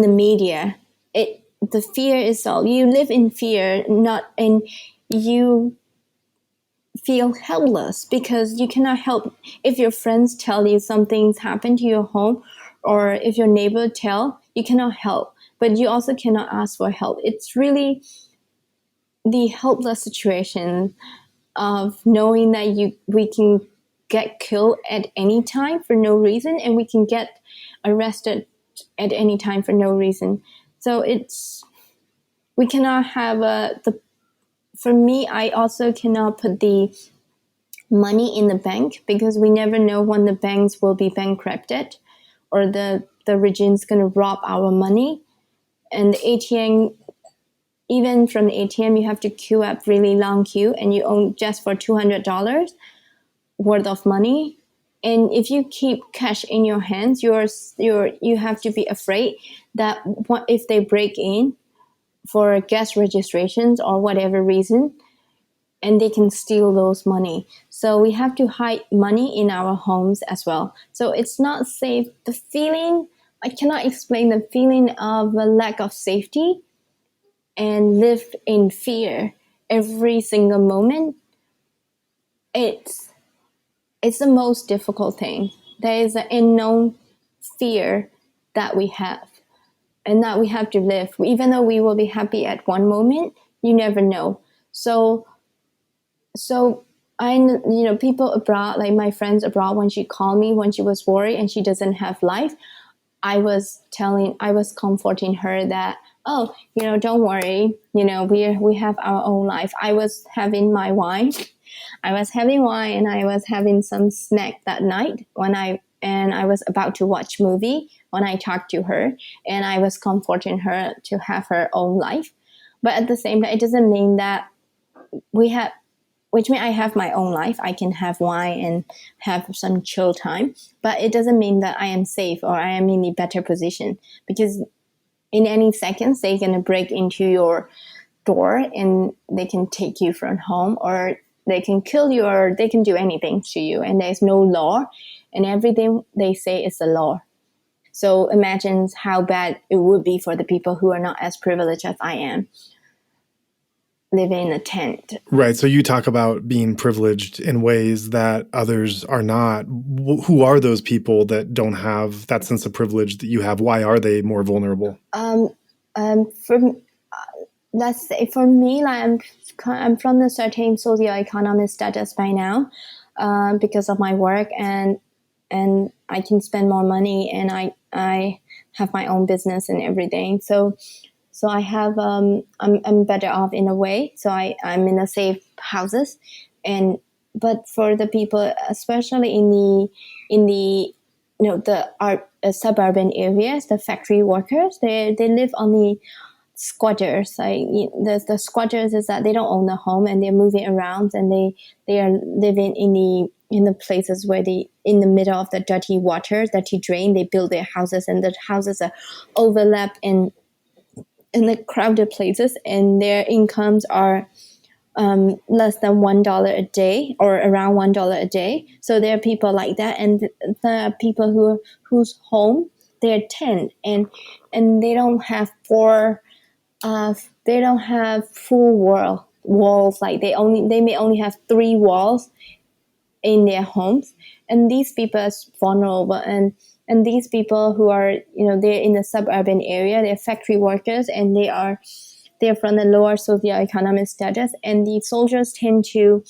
S2: the media. The fear is all. You live in fear, and you feel helpless because you cannot help if your friends tell you something's happened to your home, or if your neighbor tell, you cannot help, but you also cannot ask for help. It's really the helpless situation of knowing that we can get killed at any time for no reason, and we can get arrested at any time for no reason. So we cannot have for me, I also cannot put the money in the bank, because we never know when the banks will be bankrupted, or the regime's going to rob our money. And the ATM, even from the ATM, you have to queue up really long queue, and you own just for $200 worth of money. And if you keep cash in your hands, you have to be afraid that what if they break in for gas registrations or whatever reason, and they can steal those money. So we have to hide money in our homes as well. So it's not safe. The feeling, I cannot explain the feeling of a lack of safety and live in fear every single moment. It's the most difficult thing. There is an unknown fear that we have, and that we have to live. Even though we will be happy at one moment, you never know. So people abroad, like my friends abroad, when she called me when she was worried and she doesn't have life, I was comforting her that, oh, don't worry, we have our own life. I was having my wine. I was having wine, and I was having some snack that night and I was about to watch movie when I talked to her, and I was comforting her to have her own life. But at the same time, it doesn't mean that which means I have my own life. I can have wine and have some chill time, but it doesn't mean that I am safe or I am in a better position, because in any seconds they're going to break into your door and they can take you from home, or they can kill you, or they can do anything to you, and there's no law, and everything they say is the law. So imagine how bad it would be for the people who are not as privileged as I am, living in a tent.
S1: Right. So you talk about being privileged in ways that others are not. Who are those people that don't have that sense of privilege that you have? Why are they more vulnerable?
S2: Let's say for me, like I'm from a certain socioeconomic status by now, because of my work, and I can spend more money, and I have my own business and everything. So I have I'm better off in a way. So I'm in a safe houses, but for the people, especially in the suburban areas, the factory workers, they live on the squatters. Like the squatters is that they don't own the home, and they're moving around, and they are living in the places where in the middle of the dirty drain, they build their houses, and the houses are overlap in the crowded places, and their incomes are less than $1 a day, or around $1 a day. So there are people like that, and the people whose home they're tent, and they don't have they don't have full walls. Like they may only have 3 walls in their homes, and these people are vulnerable, and these people who are they're in the suburban area, they're factory workers, and they're from the lower socioeconomic status, and the soldiers tend to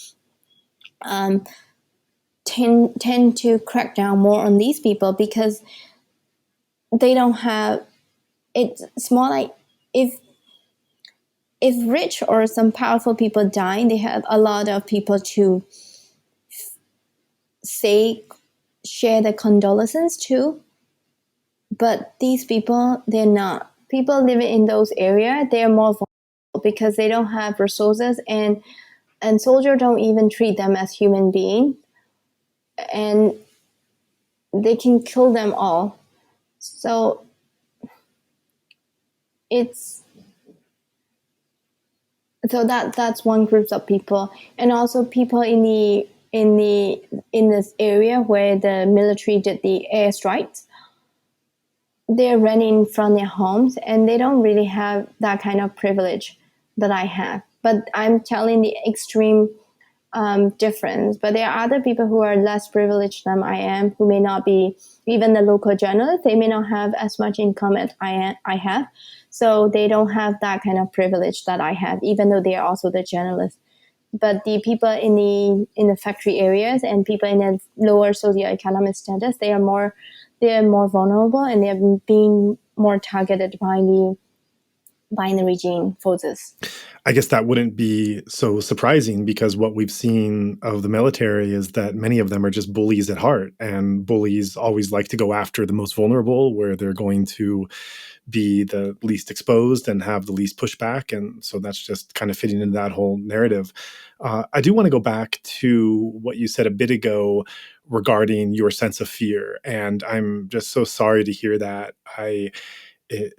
S2: crack down more on these people, because they don't have. It's more like if rich or some powerful people die, they have a lot of people to share the condolences to. But these people, they're not. People living in those areas, they're more vulnerable because they don't have resources, and soldiers don't even treat them as human beings. and they can kill them all. So it's that's one group of people, and also people in this area where the military did the airstrikes. They're running from their homes, and they don't really have that kind of privilege that I have. But I'm telling the extreme difference. But there are other people who are less privileged than I am, who may not be even the local journalists. They may not have as much income as I have. So they don't have that kind of privilege that I have, even though they are also the journalists. But the people in the factory areas and people in the lower socioeconomic status, they are more vulnerable, and they are being more targeted by the regime forces.
S1: I guess that wouldn't be so surprising, because what we've seen of the military is that many of them are just bullies at heart, and bullies always like to go after the most vulnerable, where they're going to be the least exposed and have the least pushback. And so that's just kind of fitting into that whole narrative. I do want to go back to what you said a bit ago regarding your sense of fear. And I'm just so sorry to hear that.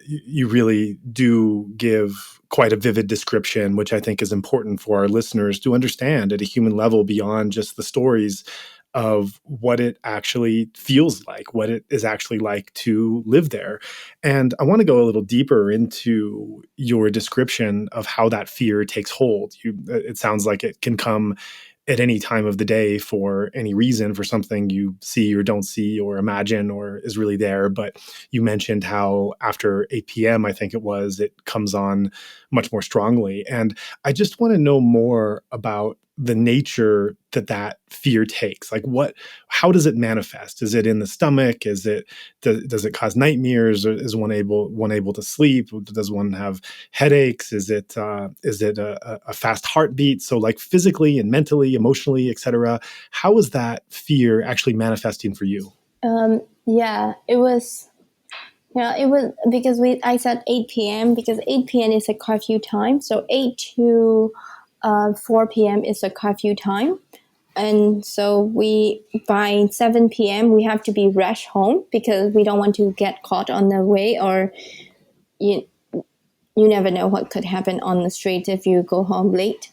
S1: You really do give quite a vivid description, which I think is important for our listeners to understand at a human level, beyond just the stories, of what it actually feels like, what it is actually like to live there. And I want to go a little deeper into your description of how that fear takes hold. It sounds like it can come at any time of the day for any reason, for something you see or don't see or imagine or is really there. But you mentioned how after 8 p.m., I think it was, it comes on much more strongly. And I just want to know more about the nature that fear takes. Like, how does it manifest? Is it in the stomach? Does it cause nightmares? Or is one able to sleep? Does one have headaches? Is it a fast heartbeat? So, like, physically and mentally, emotionally, etc. How is that fear actually manifesting for you?
S2: Yeah, it was. Yeah, it was because I said 8 p.m. because 8 p.m. is a curfew time. So 8 to 4 p.m. is a curfew time. And so by 7 p.m., we have to be rush home because we don't want to get caught on the way, or you never know what could happen on the street if you go home late.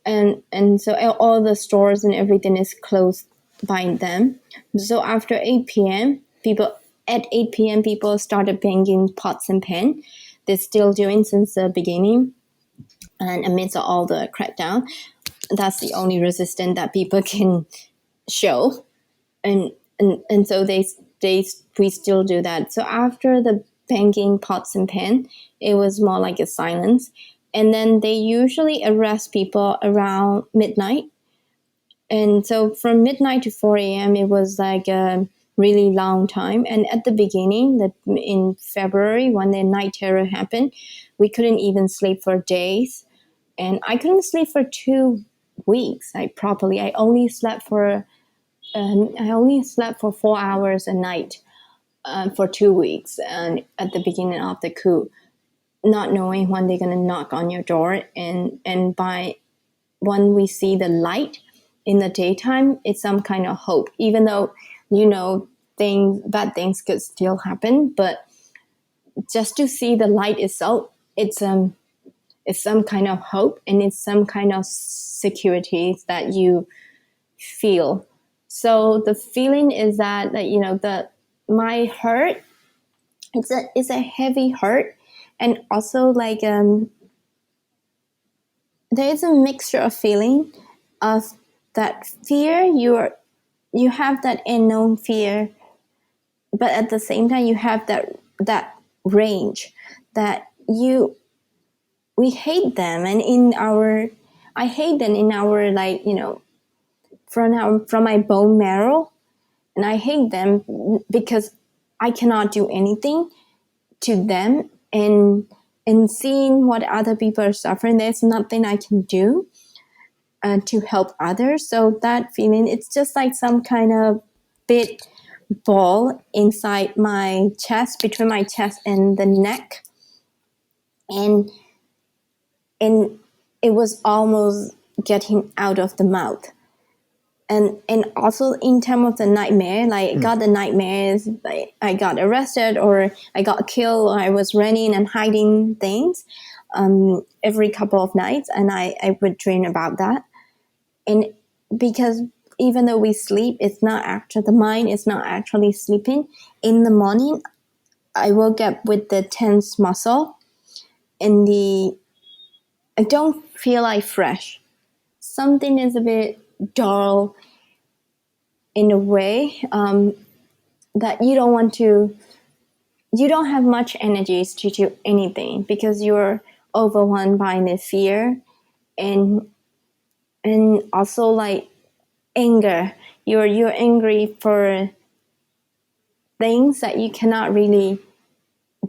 S2: And so all the stores and everything is closed by them. So after 8 p.m., people started banging pots and pans. They're still doing since the beginning. And amidst all the crackdown, that's the only resistance that people can show. And so we still do that. So after the banging pots and pans, it was more like a silence. And then they usually arrest people around midnight. And so from midnight to 4 a.m., it was like a really long time. And at the beginning, in February, when the night terror happened, we couldn't even sleep for days. And I couldn't sleep for 2 weeks. I only slept for 4 hours a night for 2 weeks, and at the beginning of the coup, not knowing when they're going to knock on your door. And by when we see the light in the daytime, it's some kind of hope, even though bad things could still happen. But just to see the light itself, it's some kind of hope, and it's some kind of security that you feel. So the feeling is that my heart, it's a heavy heart, and also like there is a mixture of feeling of that fear. You have that unknown fear, but at the same time you have that range that we hate them, and I hate them in our from my bone marrow, and I hate them because I cannot do anything to them, and seeing what other people are suffering, there's nothing I can do to help others. So that feeling, it's just like some kind of big ball inside my chest, between my chest and the neck, and it was almost getting out of the mouth. and also in terms of the nightmare, like got the nightmares, like I got arrested or I got killed or I was running and hiding things every couple of nights, and I would dream about that. And because even though we sleep, it's not actually, the mind is not actually sleeping. In the morning, I woke up with the tense muscle and I don't feel like fresh. Something is a bit dull in a way that you don't have much energy to do anything because you're overwhelmed by the fear and also like anger. You're angry for things that you cannot really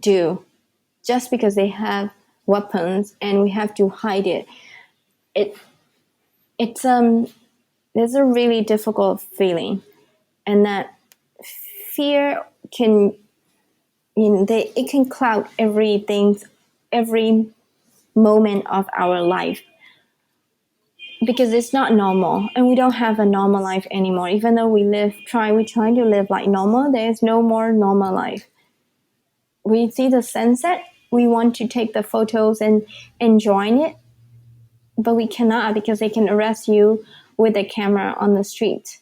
S2: do just because they have weapons and we have to hide it. It's It's a really difficult feeling, and that fear can it can cloud every moment of our life because it's not normal, and we don't have a normal life anymore. Even though we try to live like normal, there's no more normal life. We see the sunset, we want to take the photos and enjoy it, but we cannot because they can arrest you with a camera on the street.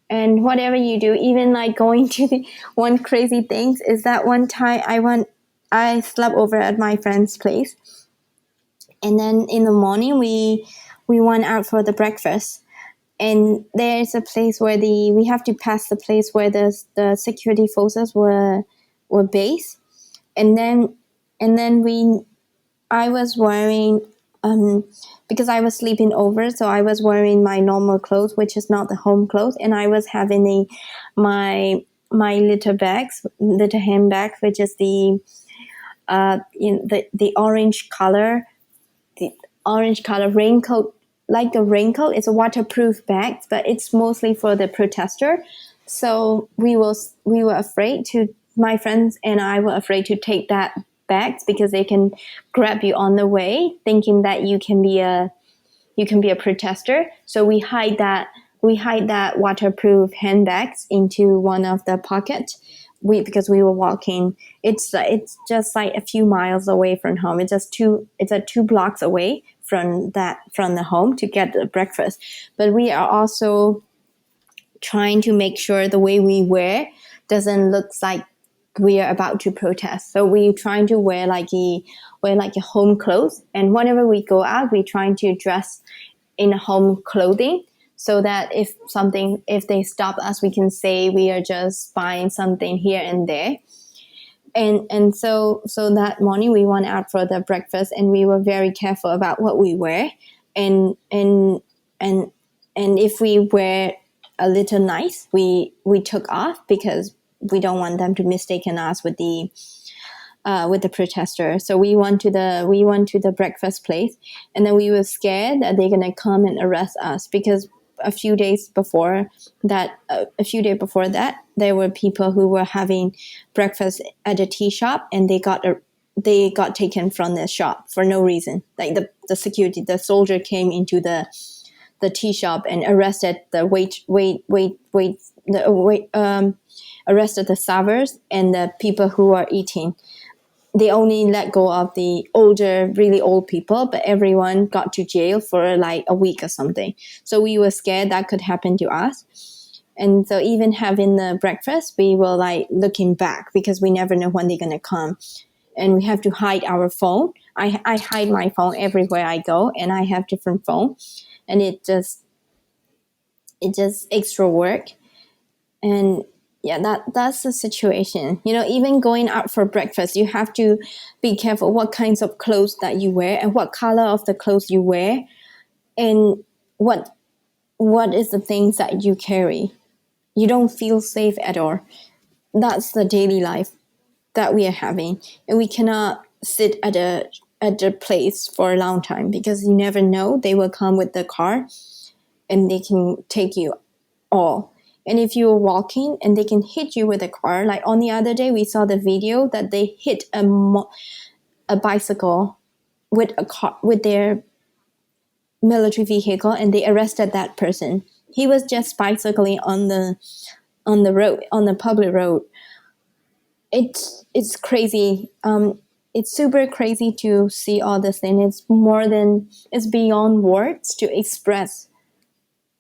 S2: And whatever you do, even like going to the one crazy things is that one time I slept over at my friend's place, and then in the morning we went out for the breakfast, and there's a place where we have to pass the place where the security forces were based, and then I was wearing because I was sleeping over, so I was wearing my normal clothes, which is not the home clothes, and I was having my little handbag, which is the orange color, raincoat, like a raincoat. It's a waterproof bag, but it's mostly for the protester. So we were afraid to, my friends and I were afraid to take that bags because they can grab you on the way, thinking that you can be a protester. So we hide that waterproof handbags into one of the pockets. Because we were walking, it's just like a few miles away from home. It's 2 blocks away from the home to get the breakfast. But we are also trying to make sure the way we wear doesn't look like we are about to protest. So we trying to wear like a home clothes, and whenever we go out, we trying to dress in home clothing so that if they stop us, we can say we are just buying something here and there. And so that morning we went out for the breakfast, and we were very careful about what we wear, and if we wear a little nice, we took off because we don't want them to mistaken us with the protester. So we went to the breakfast place, and then we were scared that they're gonna come and arrest us because a few days before that, there were people who were having breakfast at a tea shop, and they got taken from the shop for no reason. Like the soldier came into the tea shop and arrested the arrested the servers and the people who are eating. They only let go of the really old people, but everyone got to jail for like a week or something. So we were scared that could happen to us. And so even having the breakfast, we were like looking back because we never know when they're going to come. And we have to hide our phone. I hide my phone everywhere I go, and I have different phones. And it just extra work. And yeah, that's the situation. Even going out for breakfast, you have to be careful what kinds of clothes that you wear and what color of the clothes you wear, and what is the things that you carry. You don't feel safe at all. That's the daily life that we are having, and we cannot sit at a place for a long time because you never know, they will come with the car and they can take you all. And if you're walking and they can hit you with a car, like on the other day, we saw the video that they hit a bicycle with a car, with their military vehicle, and they arrested that person. He was just bicycling on the road, on the public road. It's crazy. It's super crazy to see all this thing. It's beyond words to express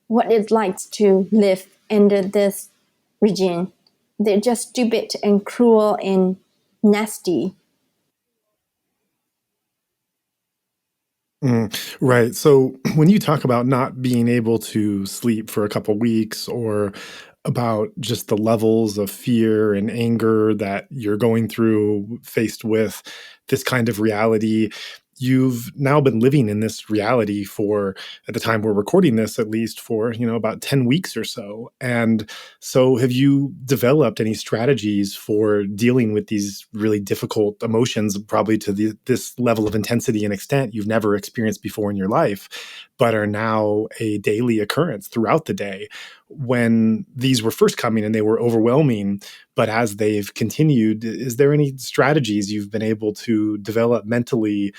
S2: what it's like to live under this regime. They're just stupid and cruel and nasty.
S1: Right. So when you talk about not being able to sleep for a couple weeks, or about just the levels of fear and anger that you're going through faced with this kind of reality, you've now been living in this reality for, at the time we're recording this, at least for, about 10 weeks or so. And so have you developed any strategies for dealing with these really difficult emotions, probably to this level of intensity and extent you've never experienced before in your life, but are now a daily occurrence throughout the day? When these were first coming and they were overwhelming, but as they've continued, is there any strategies you've been able to develop mentally,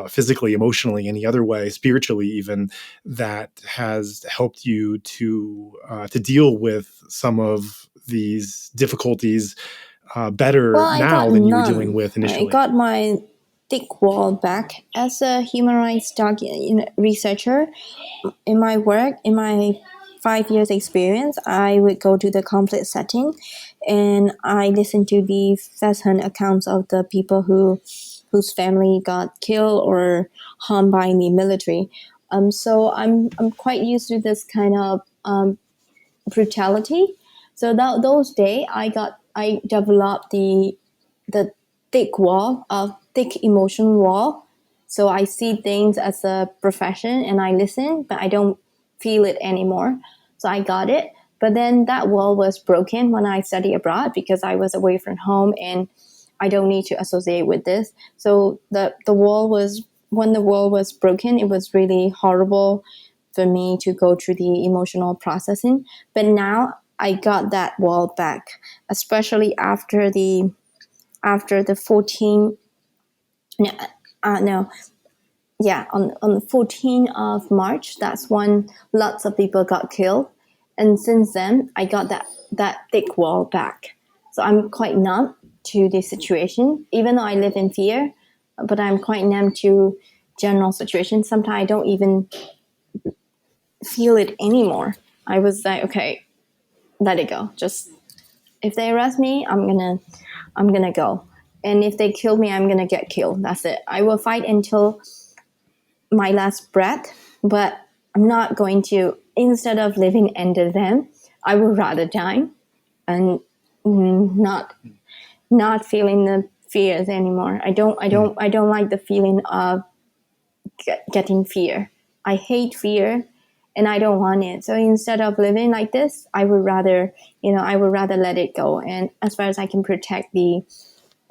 S1: physically, emotionally, any other way, spiritually even, that has helped you to deal with some of these difficulties better
S2: Well, I got
S1: now than you were dealing
S2: none.
S1: with
S2: I
S1: initially?
S2: got my thick wall back as a human rights researcher. In my work, in my 5 years experience, I would go to the conflict setting, and I listen to the first-hand accounts of the people whose family got killed or harmed by the military. So I'm quite used to this kind of brutality. So those days, I developed the thick emotion wall. So I see things as a profession and I listen, but I don't feel it anymore. So I got it. But then that wall was broken when I studied abroad because I was away from home and I don't need to associate with this. So the wall was when the wall was broken, it was really horrible for me to go through the emotional processing. But now I got that wall back, especially after the 14 no, no yeah on the 14th of March. That's when lots of people got killed, and since then I got that thick wall back. So I'm quite numb to the situation, even though I live in fear, but I'm quite numb to general situations. Sometimes I don't even feel it anymore. I was like, okay, let it go. Just if they arrest me, I'm gonna go. And if they kill me, I'm gonna get killed. That's it. I will fight until my last breath, but I'm not going to, instead of living under them, I would rather die and not not feeling the fears anymore. I don't like the feeling of getting fear. I hate fear and I don't want it. So instead of living like this, I would rather let it go. And as far as I can protect the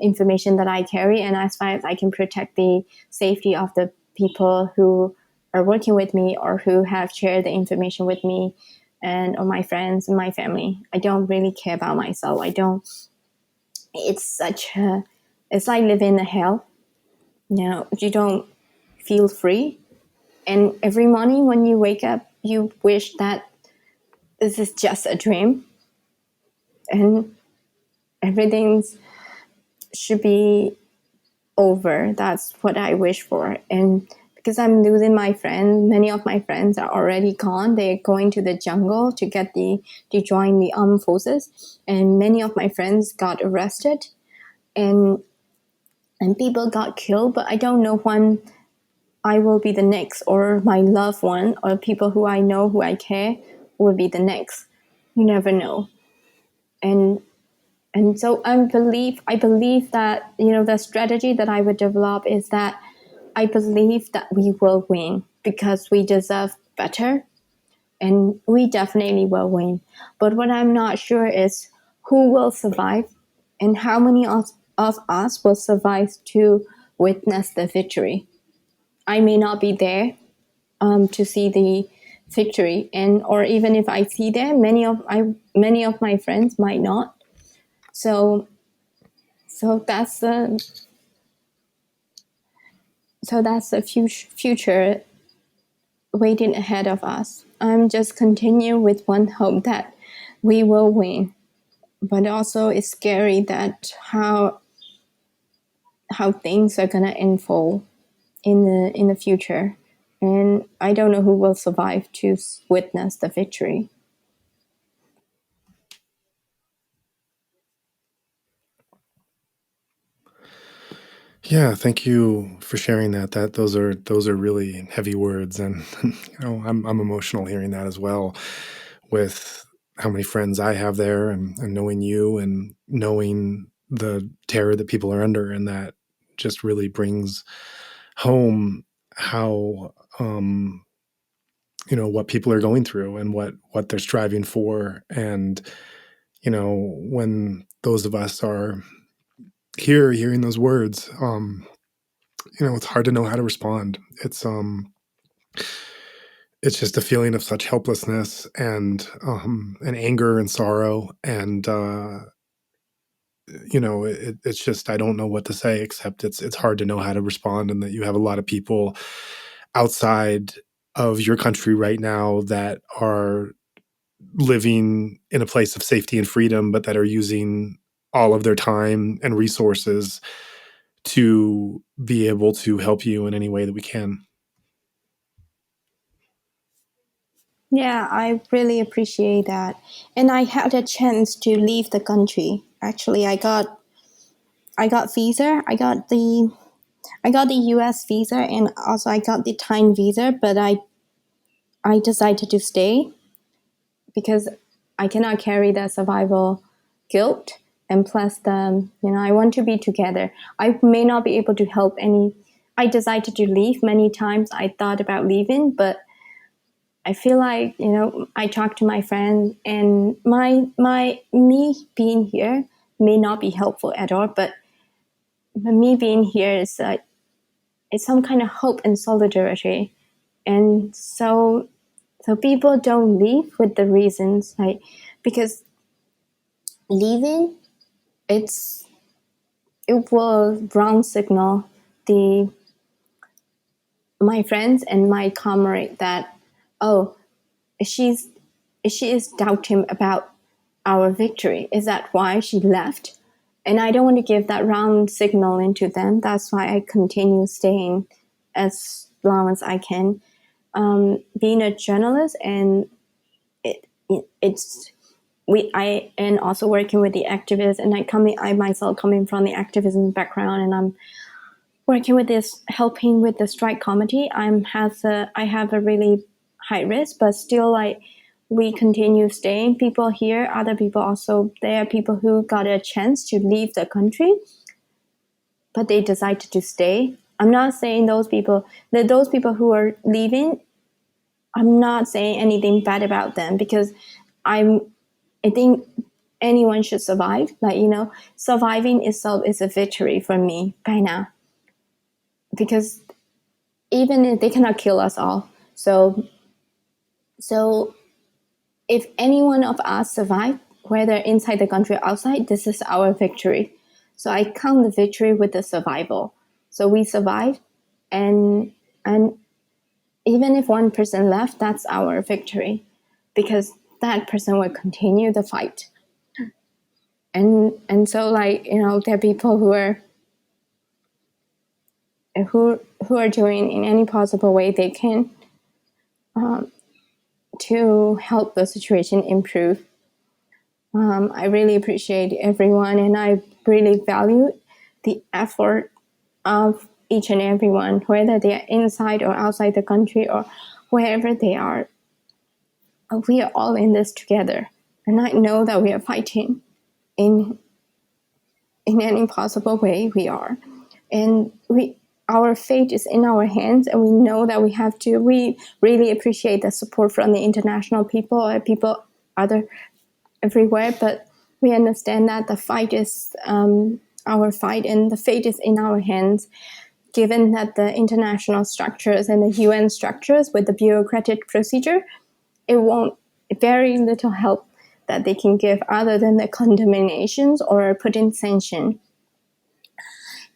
S2: information that I carry, and as far as I can protect the safety of the people who are working with me or who have shared the information with me, and or my friends and my family, I don't really care about myself. I don't. It's like living in hell. You don't feel free, and every morning when you wake up, you wish that this is just a dream, and everything should be over. That's what I wish for. And because I'm losing my friends, many of my friends are already gone. They're going to the jungle to join the armed forces, and many of my friends got arrested, and people got killed. But I don't know when I will be the next, or my loved one, or people who I know, who I care, will be the next. You never know. And so I believe that the strategy that I would develop is that I believe that we will win because we deserve better, and we definitely will win. But what I'm not sure is who will survive and how many of us will survive to witness the victory. I may not be there to see the victory, and or even if I see them, many of my friends might not. So so that's the so that's the future waiting ahead of us. I'm just continue with one hope that we will win. But also it's scary that how things are gonna unfold in the future. And I don't know who will survive to witness the victory.
S1: Yeah, thank you for sharing that. Those are really heavy words, and I'm emotional hearing that as well. With how many friends I have there, and knowing you, and knowing the terror that people are under, and that just really brings home how what people are going through, and what they're striving for. And when those of us are hearing those words, it's hard to know how to respond. It's just a feeling of such helplessness, and anger and sorrow, and it's just, I don't know what to say, except it's hard to know how to respond, and that you have a lot of people outside of your country right now that are living in a place of safety and freedom, but that are using all of their time and resources to be able to help you in any way that we can.
S2: Yeah, I really appreciate that. And I had a chance to leave the country. Actually, I got visa. I got the US visa, and also I got the Thai visa, but I decided to stay because I cannot carry the survival guilt, and plus I want to be together. I may not be able to help any. I decided to leave many times. I thought about leaving, but I feel like I talk to my friends, and me being here may not be helpful at all, but me being here is it's some kind of hope and solidarity. And so people don't leave with the reasons, like, because leaving, it will wrong signal the my friends and my comrade that, oh, she is doubting about our victory. Is that why she left? And I don't want to give that wrong signal into them. That's why I continue staying as long as I can. Being a journalist, and it's I and also working with the activists, and I myself coming from the activism background, and I'm working with this, helping with the strike committee. I have a really high risk, but still, like, we continue staying. People here, other people also, there are people who got a chance to leave the country, but they decided to stay. I'm not saying those people who are leaving, I'm not saying anything bad about them, because I think anyone should survive. Like, surviving itself is a victory for me by now, because even if they cannot kill us all. So if any one of us survive, whether inside the country or outside, this is our victory. So I count the victory with the survival. So we survive, and even if one person left, that's our victory, because that person will continue the fight. And so, like, there are people who are doing in any possible way they can to help the situation improve. I really appreciate everyone, and I really value the effort of each and everyone, whether they are inside or outside the country or wherever they are. We are all in this together, and I know that we are fighting in any possible way. We are, and our fate is in our hands, and we know that we have to. We really appreciate the support from the international people and people other everywhere, but we understand that the fight is our fight, and the fate is in our hands, given that the international structures and the UN structures with the bureaucratic procedure, it won't, very little help that they can give other than the condemnations or putting sanction.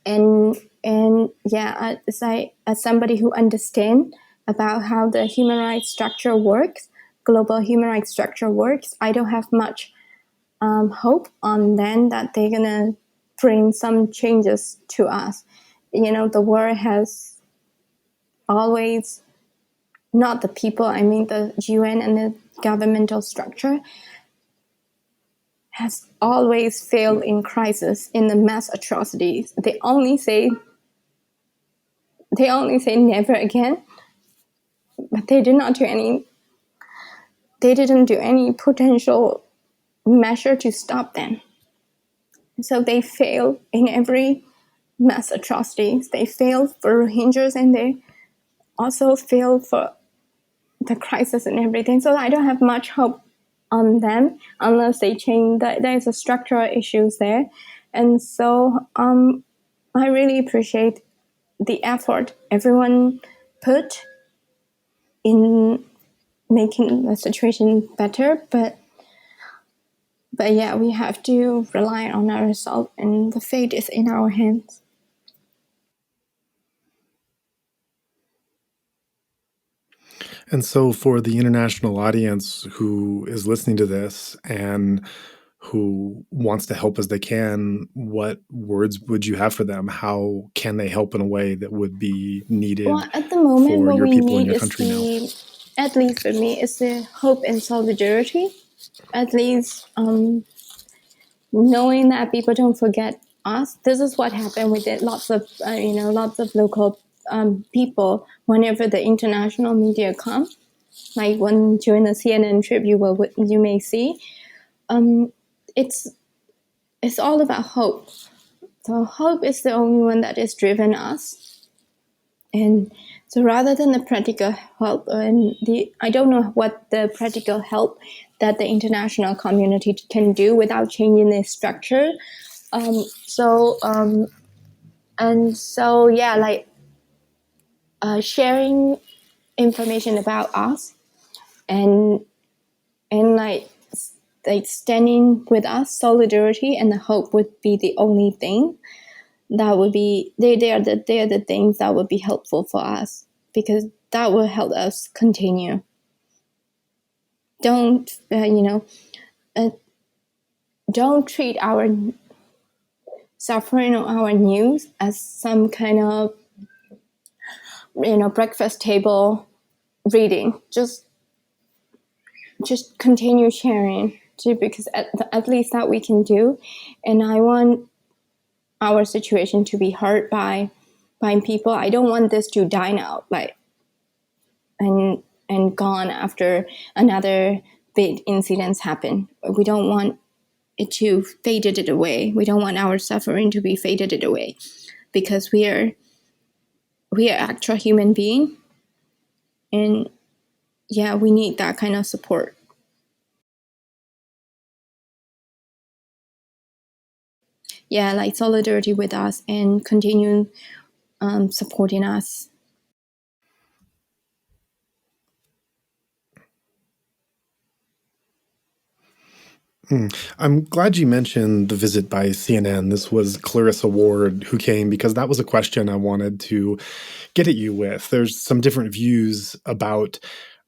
S2: And yeah, as somebody who understands about how the human rights structure works, global human rights structure works, I don't have much hope on them that they're gonna bring some changes to us. The world has always, not the people, I mean the UN and the governmental structure, has always failed in crisis, in the mass atrocities. They only say never again, but they didn't do any potential measure to stop them. So they fail in every mass atrocities. They fail for Rohingyas, and they also fail for the crisis and everything. So I don't have much hope on them unless they change. There's a structural issues there. And so I really appreciate the effort everyone put in making the situation better. But yeah, we have to rely on ourselves, and the fate is in our hands.
S1: And so, for the international audience who is listening to this and who wants to help as they can, what words would you have for them? How can they help in a way that would be needed
S2: Well, at the moment,
S1: for
S2: what
S1: your
S2: we
S1: people in
S2: need
S1: your
S2: is
S1: country now?
S2: at least for me, is the hope and solidarity. At least knowing that people don't forget us. This is what happened. We did lots of local people. Whenever the international media come, like when during the CNN trip, you may see, it's all about hope. So hope is the only one that has driven us. And so rather than the practical help, I don't know what the practical help that the international community can do without changing the structure. Sharing information about us and like standing with us, solidarity and the hope would be the only thing that would be, they are the things that would be helpful for us, because that will help us continue. Don't don't treat our suffering or our news as some kind of breakfast table reading. Just continue sharing, because at least that we can do. And I want our situation to be heard by people. I don't want this to die out, and gone after another big incidents happen. We don't want it to faded it away. We don't want our suffering to be faded it away, because we are actual human being, and yeah, we need that kind of support. Yeah, like solidarity with us and continue supporting us.
S1: I'm glad you mentioned the visit by CNN. This was Clarissa Ward who came, because that was a question I wanted to get at you with. There's some different views about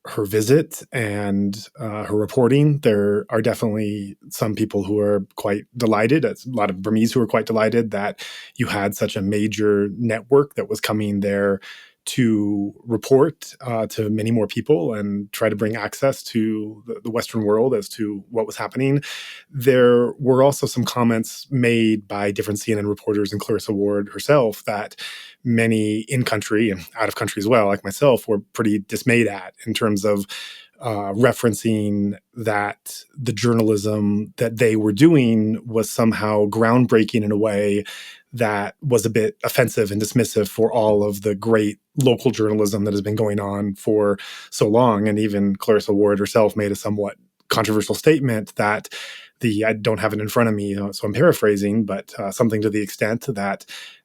S1: her visit and her reporting. There are definitely some people who are quite delighted, a lot of Burmese who are quite delighted that you had such a major network that was coming there to report to many more people and try to bring access to the Western world as to what was happening. There were also some comments made by different CNN reporters and Clarissa Ward herself that many in country and out of country as well, like myself, were pretty dismayed at, in terms of referencing that the journalism that they were doing was somehow groundbreaking in a way that was a bit offensive and dismissive for all of the great local journalism that has been going on for so long. And even Clarissa Ward herself made a somewhat controversial statement that I don't have it in front of me, so I'm paraphrasing, but something to the extent that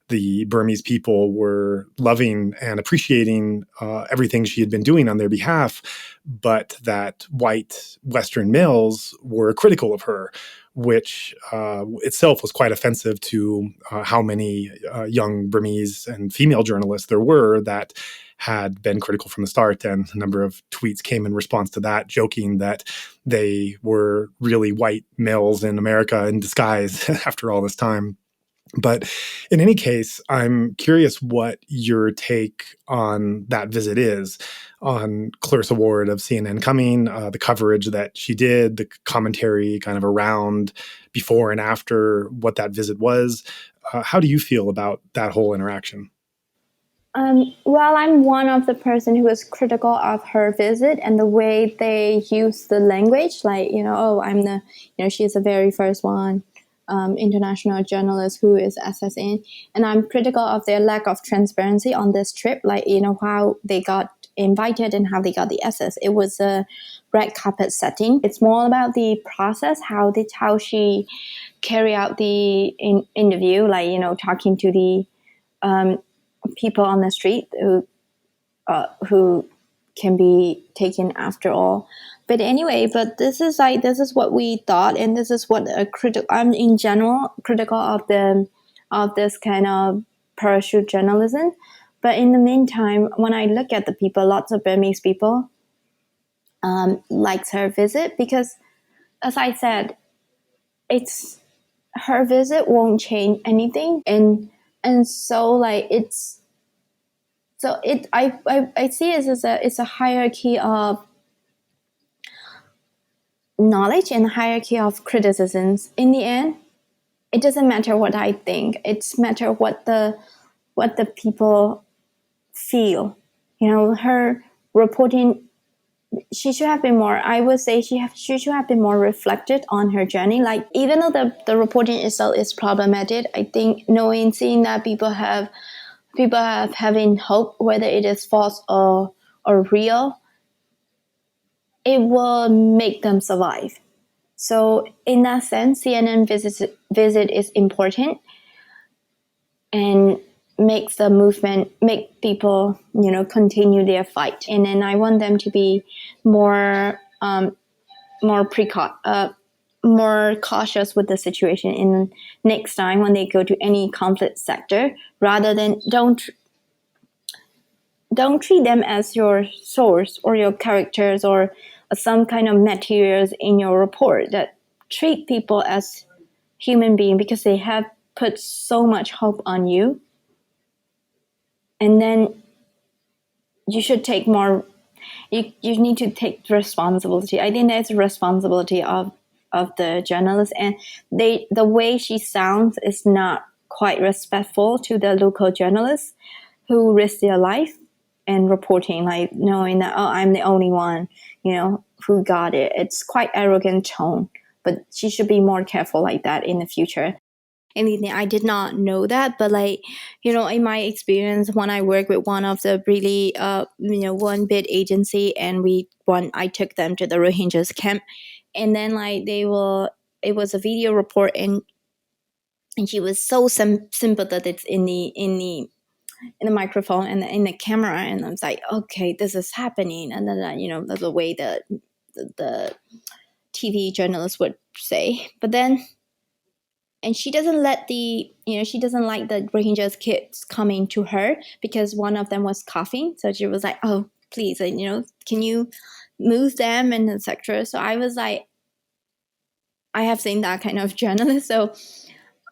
S1: the Burmese people were loving and appreciating everything she had been doing on their behalf, but that white Western males were critical of her, which itself was quite offensive to how many young Burmese and female journalists there were that had been critical from the start. And a number of tweets came in response to that, joking that they were really white males in America in disguise after all this time. But in any case, I'm curious what your take on that visit is, on Clarissa Ward of CNN Coming, the coverage that she did, the commentary kind of around before and after what that visit was. How do you feel about that whole interaction?
S2: Well, I'm one of the person who is critical of her visit and the way they use the language. Like, oh, she's the very first one international journalist who is assassin, and I'm critical of their lack of transparency on this trip. Like, how they got invited and how they got the access. It was a red carpet setting. It's more about the process, how she carry out the interview, like, talking to the people on the street who can be taken after all. But anyway, this is what we thought, and this is what I'm in general critical of this kind of parachute journalism. But in the meantime, when I look at the people, lots of Burmese people liked her visit because, as I said, it's her visit won't change anything, and so like I see it as it's a hierarchy of knowledge and hierarchy of criticisms. In the end, it doesn't matter what I think. It's matter what the people feel. Her reporting, she should have been more, I would say she should have been more reflected on her journey. Like, even though the reporting itself is problematic, I think seeing that people have having hope, whether it is false or real, it will make them survive. So in that sense, CNN visit is important and makes the movement, make people, continue their fight. And then I want them to be more cautious with the situation in next time when they go to any conflict sector, rather than don't treat them as your source or your characters or some kind of materials in your report. That treat people as human beings because they have put so much hope on you. And then you should take more, you need to take responsibility. I think that's a responsibility of the journalist, and the way she sounds is not quite respectful to the local journalists who risk their life and reporting, like knowing that, oh, I'm the only one, who got it. It's quite arrogant tone, but she should be more careful like that in the future. Anything, I did not know that, but in my experience, when I work with one of the really one big agency, and I took them to the Rohingyas camp, and then it was a video report, and she was so sympathetic in the microphone and in the camera, and I was like, okay, this is happening. And then the way the TV journalist would say, but then. And she doesn't let she doesn't like the Rohingyas kids coming to her because one of them was coughing. So she was like, oh, please, can you move them and etc. So I was like, I have seen that kind of journalist. So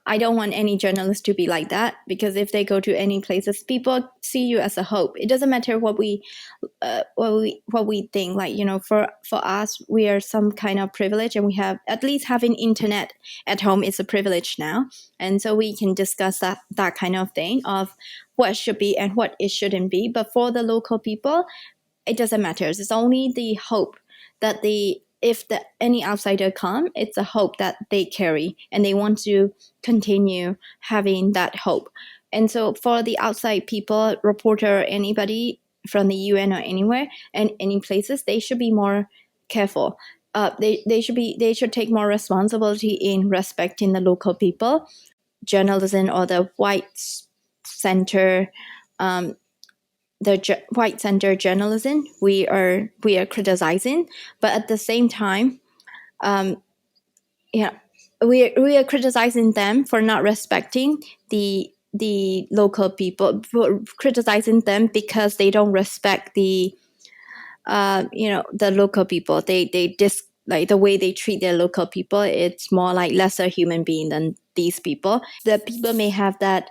S2: I don't want any journalist to be like that, because if they go to any places, people see you as a hope. It doesn't matter what we think. For us, we are some kind of privilege, and we have, at least having internet at home is a privilege now, and so we can discuss that kind of thing of what should be and what it shouldn't be. But for the local people, it doesn't matter. It's only the hope that if any outsider come, it's a hope that they carry, and they want to continue having that hope. And so for the outside people, reporter, anybody from the UN or anywhere and any places, they should be more careful. They should take more responsibility in respecting the local people. Journalism or the white center, white center journalism. We are criticizing, but at the same time, yeah, we are criticizing them for not respecting the local people, for criticizing them because they don't respect the the local people. They like the way they treat their local people. It's more like lesser human being than these people. The people may have that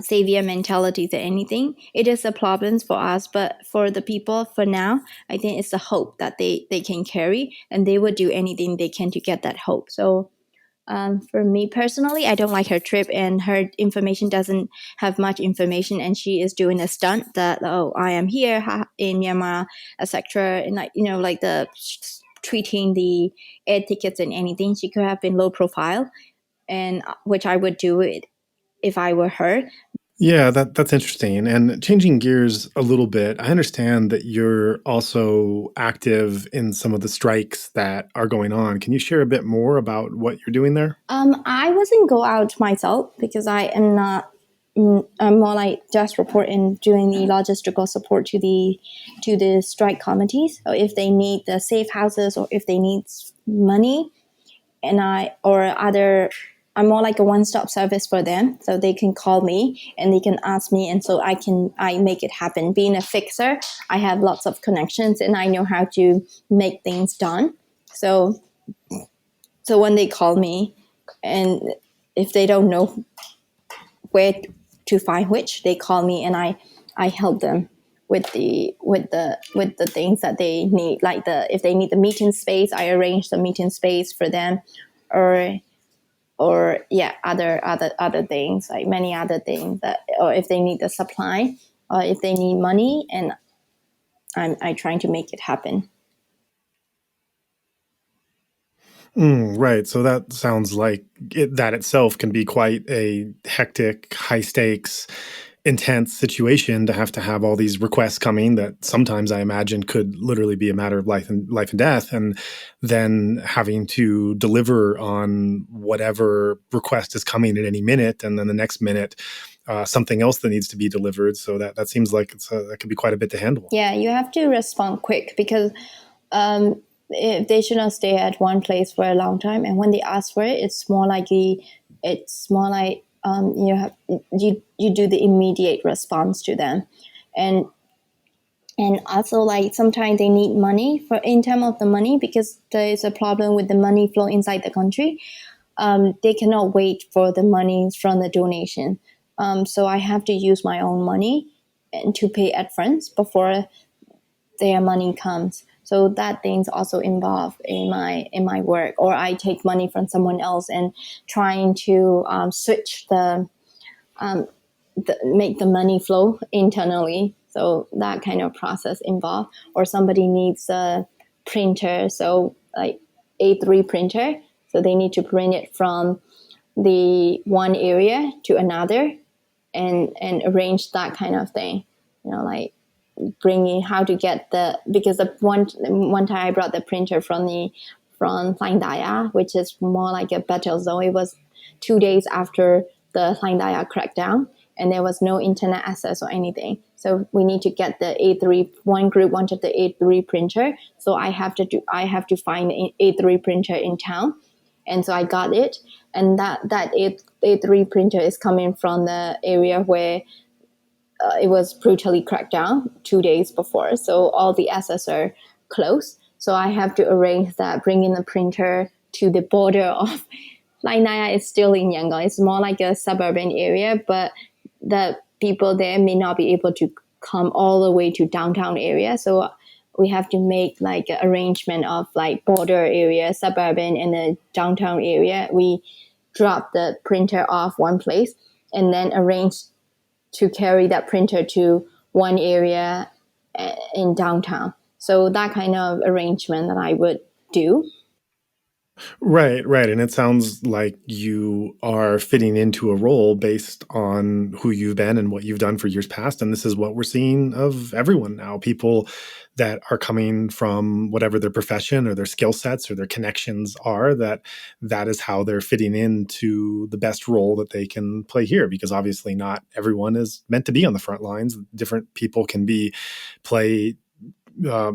S2: savior mentality to anything. It is a problem for us, but for the people, for now, I think it's the hope that they can carry, and they would do anything they can to get that hope. So for me personally, I don't like her trip, and her information doesn't have much information, and she is doing a stunt that, oh, I am here in Myanmar, etc. And like the tweeting the air tickets and anything. She could have been low profile, and which I would do it if I were her.
S1: Yeah, that's interesting. And changing gears a little bit, I understand that you're also active in some of the strikes that are going on. Can you share a bit more about what you're doing there?
S2: I wasn't go out myself because I am not. I'm more like just reporting, doing the logistical support to the strike committees. So if they need the safe houses or if they need money, and I'm more like a one-stop service for them, so they can call me and they can ask me, and so I make it happen. Being a fixer, I have lots of connections and I know how to make things done. So when they call me, and if they don't know where to find which, they call me and I help them with the things that they need. Like if they need the meeting space, I arrange the meeting space for them, or yeah, other things, like many other things, that, or if they need the supply, or if they need money, and I'm trying to make it happen.
S1: Right. So that sounds like that itself can be quite a hectic, high stakes, intense situation to have all these requests coming that sometimes I imagine could literally be a matter of life and death, and then having to deliver on whatever request is coming at any minute, and then the next minute something else that needs to be delivered. So that seems like that could be quite a bit to handle.
S2: Yeah, you have to respond quick because they should not stay at one place for a long time. And when they ask for it, it's more like you do the immediate response to them, and also like sometimes they need money for in terms of the money, because there is a problem with the money flow inside the country. They cannot wait for the money from the donation. So I have to use my own money and to pay at front before their money comes. So that thing's also involved in my work. Or I take money from someone else and trying to switch make the money flow internally. So that kind of process involved. Or somebody needs a printer, so like A3 printer. So they need to print it from the one area to another, and arrange that kind of thing. Like bringing how to get because the one time I brought the printer from Hlaing Daya, which is more like a battle zone. It was 2 days after the Hlaing Daya crackdown, and there was no internet access or anything. So we need to get the A3. One group wanted the A3 printer, so I have to find the A3 printer in town, and so I got it. And that A3 printer is coming from the area where it was brutally cracked down 2 days before. So all the access are closed. So I have to arrange that, bring in the printer to the border of Hlaing Daya. Is still in Yangon. It's more like a suburban area, but the people there may not be able to come all the way to downtown area. So we have to make like an arrangement of like border area, suburban, and the downtown area. We drop the printer off one place and then arrange to carry that printer to one area in downtown. So that kind of arrangement that I would do.
S1: Right, right. And it sounds like you are fitting into a role based on who you've been and what you've done for years past. And this is what we're seeing of everyone now. People that are coming from whatever their profession or their skill sets or their connections are, that is how they're fitting into the best role that they can play here. Because obviously not everyone is meant to be on the front lines. Different people can be play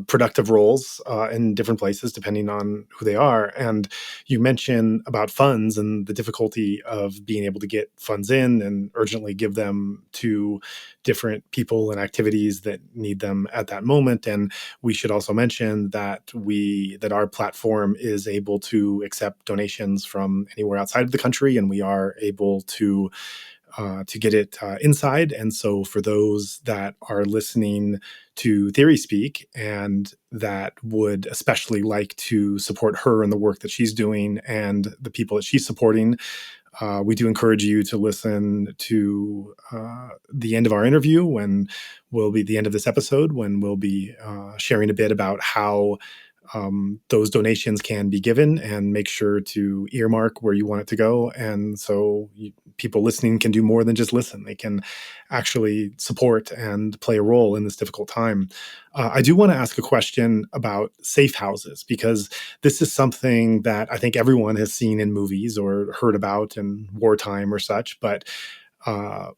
S1: productive roles in different places depending on who they are. And you mentioned about funds and the difficulty of being able to get funds in and urgently give them to different people and activities that need them at that moment. And we should also mention that our platform is able to accept donations from anywhere outside of the country, and we are able to get it inside. And so, for those that are listening to Thiri speak and that would especially like to support her and the work that she's doing and the people that she's supporting, we do encourage you to listen to the end of our interview, when will be the end of this episode, when we'll be sharing a bit about how those donations can be given, and make sure to earmark where you want it to go. And so people listening can do more than just listen. They can actually support and play a role in this difficult time. I do want to ask a question about safe houses, because this is something that I think everyone has seen in movies or heard about in wartime or such. But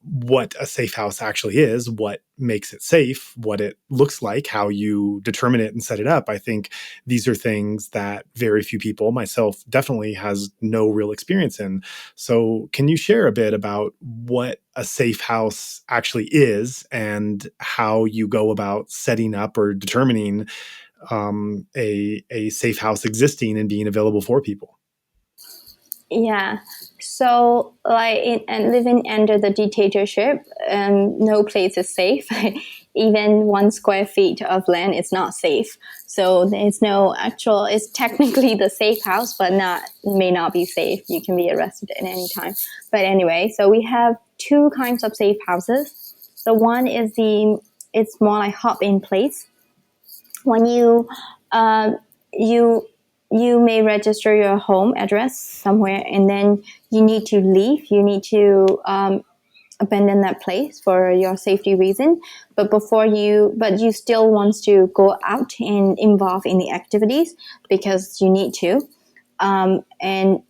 S1: what a safe house actually is, what makes it safe, what it looks like, how you determine it and set it up. I think these are things that very few people, myself definitely, has no real experience in. So, can you share a bit about what a safe house actually is and how you go about setting up or determining a safe house existing and being available for people?
S2: Yeah. So, like, and living under the dictatorship, no place is safe. Even 1 square feet of land is not safe. So there's no actual. It's technically the safe house, but not may not be safe. You can be arrested at any time. But anyway, so we have two kinds of safe houses. The one is it's more like hop in place. When you you may register your home address somewhere, and then you need to leave. You need to abandon that place for your safety reason. But you still want to go out and involve in the activities because you need to. And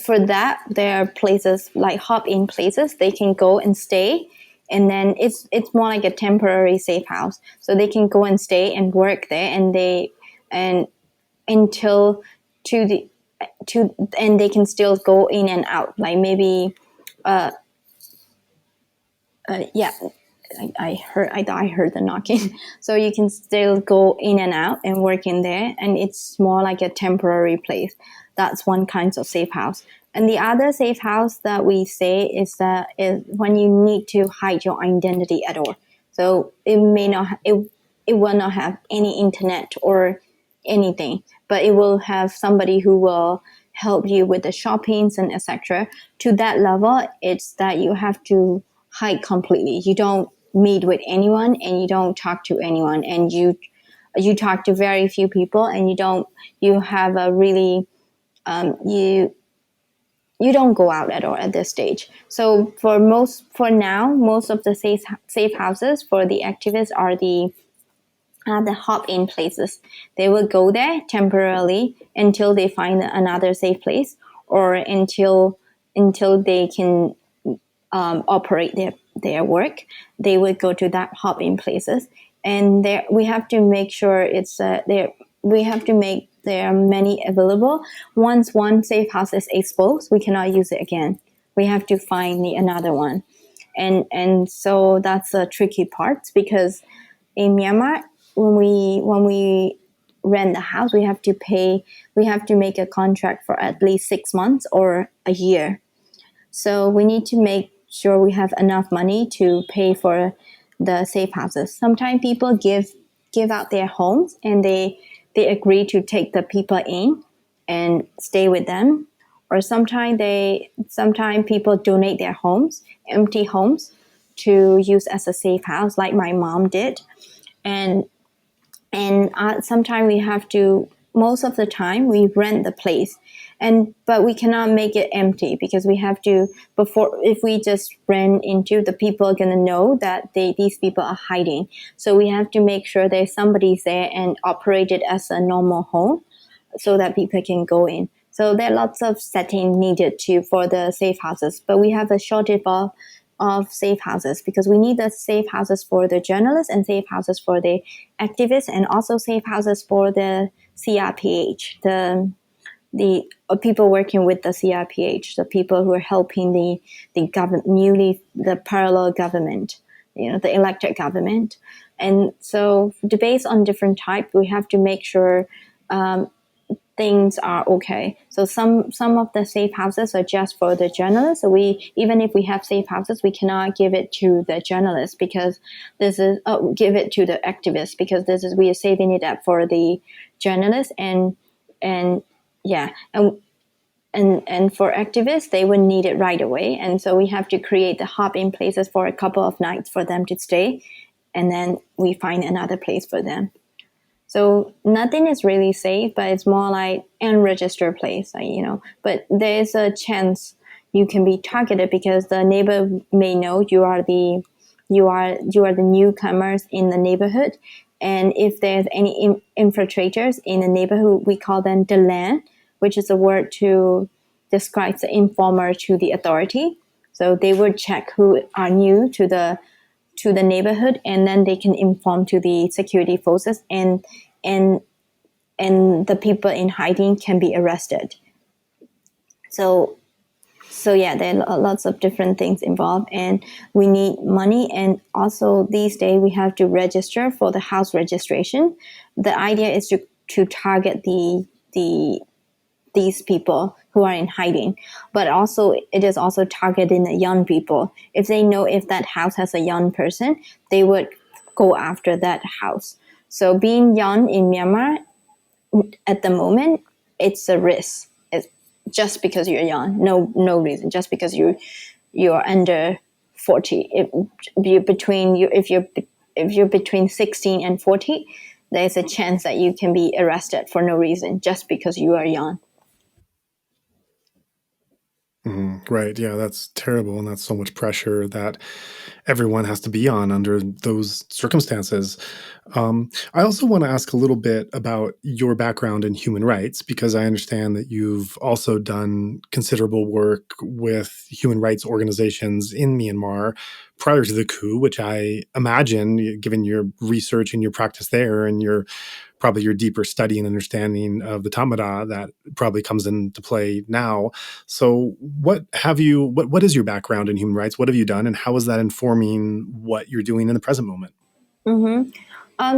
S2: for that, there are places like hop-in places. They can go and stay, and then it's more like a temporary safe house. So they can go and stay and work there, and until to the to and they can still go in and out. Like maybe, yeah. I heard the knocking. So you can still go in and out and work in there, and it's more like a temporary place. That's one kind of safe house. And the other safe house that we say is when you need to hide your identity at all. So it will not have any internet or anything, but it will have somebody who will help you with the shoppings and etc. To that level, it's that you have to hide completely. You don't meet with anyone, and you don't talk to anyone, and you talk to very few people, and you have a really you don't go out at all at this stage. So for now, most of the safe houses for the activists are the hop-in places. They will go there temporarily until they find another safe place, or until they can operate their work. They would go to that hop-in places, and there we have to make sure it's there. We have to make there are many available. Once one safe house is exposed, we cannot use it again. We have to find another one, and so that's the tricky part, because in Myanmar, when we rent the house, we have to pay. We have to make a contract for at least 6 months or a year. So we need to make sure we have enough money to pay for the safe houses. Sometimes people give out their homes, and they agree to take the people in and stay with them. Or sometimes people donate their homes, empty homes, to use as a safe house, like my mom did. And sometimes most of the time we rent the place, but we cannot make it empty, because we have to, before, if we just rent into, the people are going to know that these people are hiding. So we have to make sure there's somebody there and operate it as a normal home, so that people can go in. So there are lots of settings needed for the safe houses, but we have a shortage of safe houses, because we need the safe houses for the journalists, and safe houses for the activists, and also safe houses for the CRPH, the people working with the CRPH, the people who are helping the government, the parallel government, the elected government. And so, based on different type, we have to make sure things are okay. So some of the safe houses are just for the journalists. So even if we have safe houses, we cannot give it to the journalists, because this is give it to the activists, because we are saving it up for the journalists, and yeah, and for activists, they would need it right away. And so we have to create the hub-in places for a couple of nights for them to stay, and then we find another place for them. So nothing is really safe, but it's more like unregistered place, But there's a chance you can be targeted, because the neighbor may know you are the newcomers in the neighborhood, and if there's any infiltrators in the neighborhood, we call them the land, which is a word to describe the informer to the authority. So they would check who are new to the neighborhood, and then they can inform to the security forces, and the people in hiding can be arrested. So yeah, there are lots of different things involved, and we need money. And also these days we have to register for the house registration. The idea is to target these people who are in hiding, but also it is also targeting the young people. If they know if that house has a young person, they would go after that house. So being young in Myanmar at the moment, it's a risk. It's just because you're young, no reason. Just because you're under 40, if you're between 16 and 40, there's a chance that you can be arrested for no reason, just because you are young.
S1: Right. Yeah, that's terrible. And that's so much pressure that everyone has to be on under those circumstances. I also want to ask a little bit about your background in human rights, because I understand that you've also done considerable work with human rights organizations in Myanmar prior to the coup, which I imagine, given your research and your practice there and probably your deeper study and understanding of the Tamada, that probably comes into play now. So what is your background in human rights? What have you done, and how is that informing what you're doing in the present moment?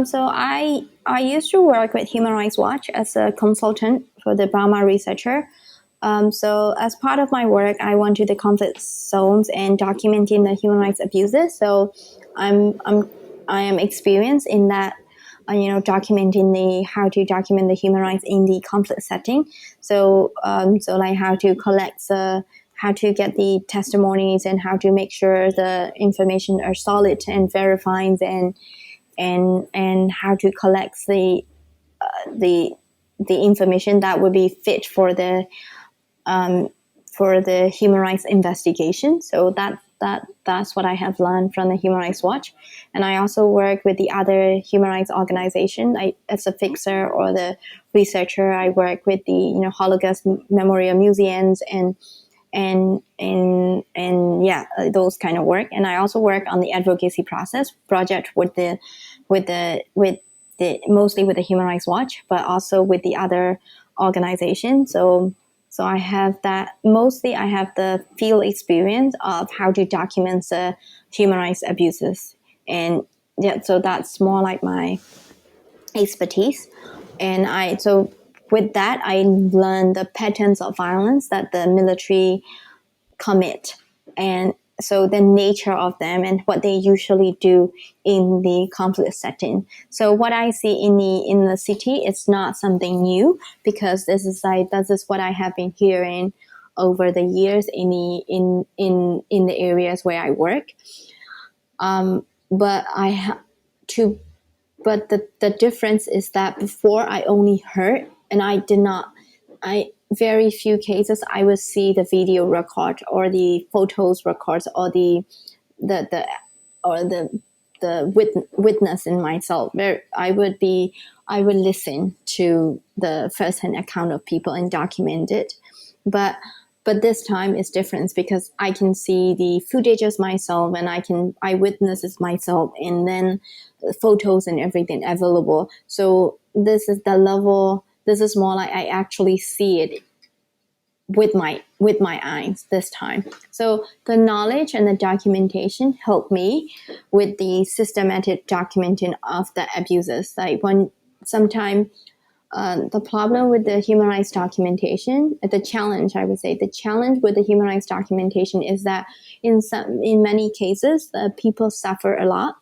S2: So I used to work with Human Rights Watch as a consultant for the Burma researcher. So as part of my work, I went to the conflict zones and documenting the human rights abuses. So I am experienced in that, documenting how to document the human rights in the conflict setting. So like how to get the testimonies, and how to make sure the information are solid and verified, and how to collect the information that would be fit for the human rights investigation. So that's what I have learned from the Human Rights Watch. And I also work with the other human rights organization. As a fixer or the researcher, I work with the Holocaust Memorial Museums and those kind of work. And I also work on the advocacy process project with mostly with the Human Rights Watch, but also with the other organizations. So I have that. Mostly I have the field experience of how to document the human rights abuses. And so that's more like my expertise. And so with that, I learned the patterns of violence that the military commit, and so the nature of them and what they usually do in the conflict setting. So what I see in the city, it's not something new, because this is what I have been hearing over the years in the areas where I work. But the difference is that before I only heard and I very few cases I would see the video record or the photos records or the or the witness in myself. Where I would listen to the first-hand account of people and document it, but this time is different because I can see the footages myself and I witness it myself, and then photos and everything available. So this is the level. This is more like I actually see it with my eyes this time. So the knowledge and the documentation helped me with the systematic documenting of the abuses. Like when sometimes the problem with the human rights documentation, the challenge, I would say, the challenge with the human rights documentation is that in many cases, people suffer a lot.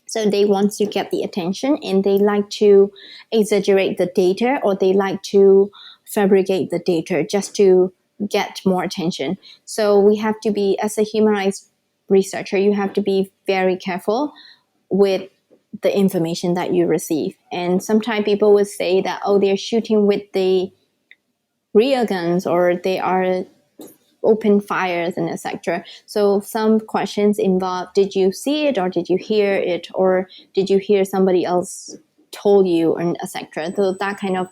S2: So they want to get the attention and they like to exaggerate the data, or they like to fabricate the data just to get more attention. So we have to be, as a human rights researcher, you have to be very careful with the information that you receive. And sometimes people would say that, oh, they're shooting with the real guns, or they are open fires and etc. So some questions involve, did you see it, or did you hear it, or did you hear somebody else told you, and etc. So that kind of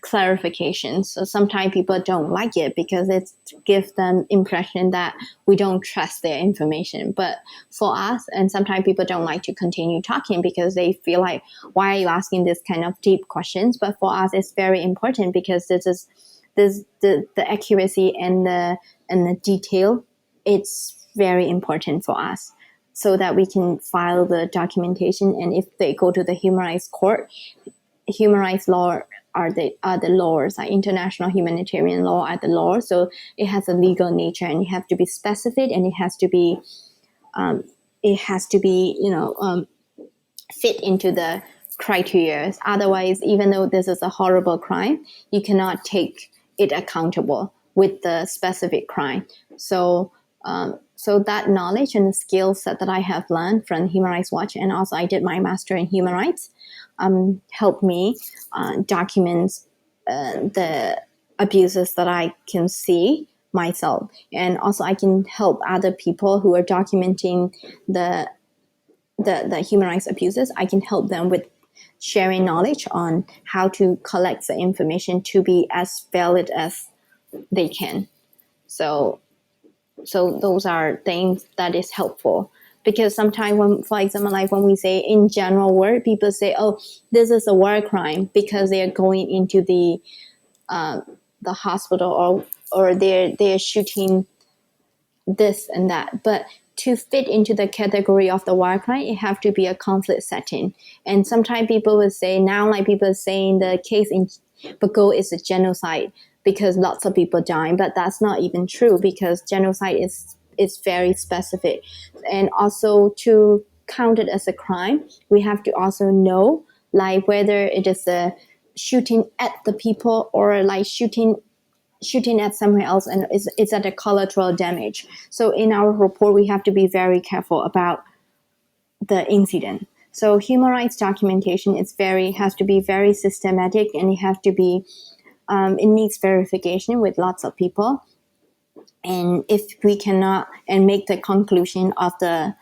S2: clarification. So sometimes people don't like it because it gives them impression that we don't trust their information. But for us, and sometimes people don't like to continue talking because they feel like, why are you asking this kind of deep questions? But for us, it's very important because the accuracy and the detail, it's very important for us, so that we can file the documentation. And if they go to the human rights court, human rights law are the laws, like international humanitarian law are the law. So it has a legal nature, and it has to be specific, and it has to be fit into the criteria. Otherwise, even though this is a horrible crime, you cannot take it accountable with the specific crime. So that knowledge and the skill set that I have learned from Human Rights Watch, and also I did my master in human rights, helped me document the abuses that I can see myself. And also I can help other people who are documenting the human rights abuses. I can help them with sharing knowledge on how to collect the information to be as valid as they can. So those are things that is helpful, because sometimes when, for example, like when we say in general word, people say, oh, this is a war crime because they are going into the hospital, or they're shooting this and that. But to fit into the category of the war crime, it have to be a conflict setting. And sometimes people will say, now like people are saying the case in Bago is a genocide because lots of people dying, but that's not even true, because genocide is very specific. And also to count it as a crime, we have to also know like whether it is a shooting at the people, or like shooting at somewhere else, and it's at a collateral damage. So in our report, we have to be very careful about the incident. So human rights documentation has to be very systematic, and it has to be it needs verification with lots of people. And if we cannot and make the conclusion of the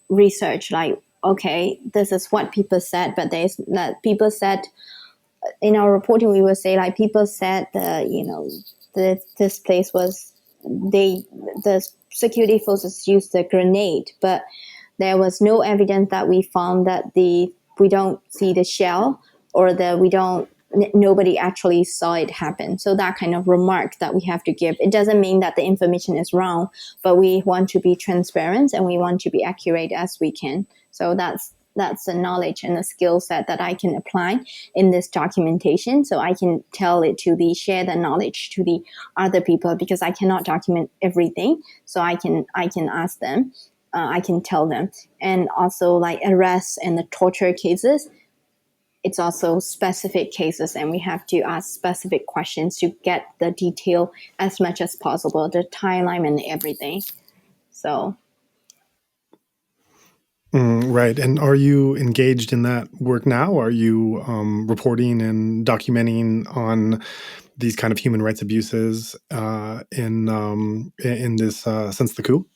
S2: research, like, okay, this is what people said, but there's that people said in our reporting, we will say like people said this place was the security forces used a grenade, but there was no evidence that we found that we don't see the shell, or that nobody actually saw it happen. So that kind of remark that we have to give, it doesn't mean that the information is wrong, but we want to be transparent and we want to be accurate as we can. So that's the knowledge and the skill set that I can apply in this documentation. So I can share the knowledge to the other people, because I cannot document everything. So I can ask them, I can tell them. And also like arrests and the torture cases, it's also specific cases, and we have to ask specific questions to get the detail as much as possible, the timeline and everything. So
S1: Right. And are you engaged in that work now? Are you reporting and documenting on these kind of human rights abuses in this since the coup?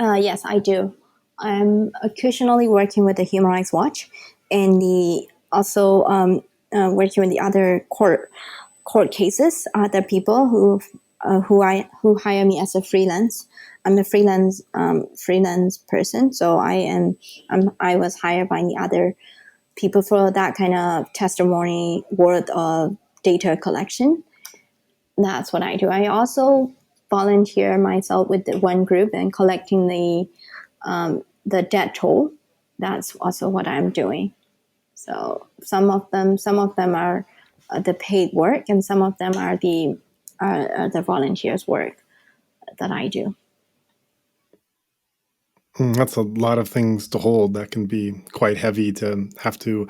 S2: Yes, I do. I'm occasionally working with the Human Rights Watch, and the also working with the other court cases. Other people who hire me as a freelance. I'm a freelance person, so I was hired by the other people for that kind of testimony worth of data collection. That's what I do. I also volunteer myself with the one group and collecting the death toll. That's also what I'm doing. So some of them are the paid work, and some of them are the volunteers work that I do.
S1: That's a lot of things to hold. That can be quite heavy to have to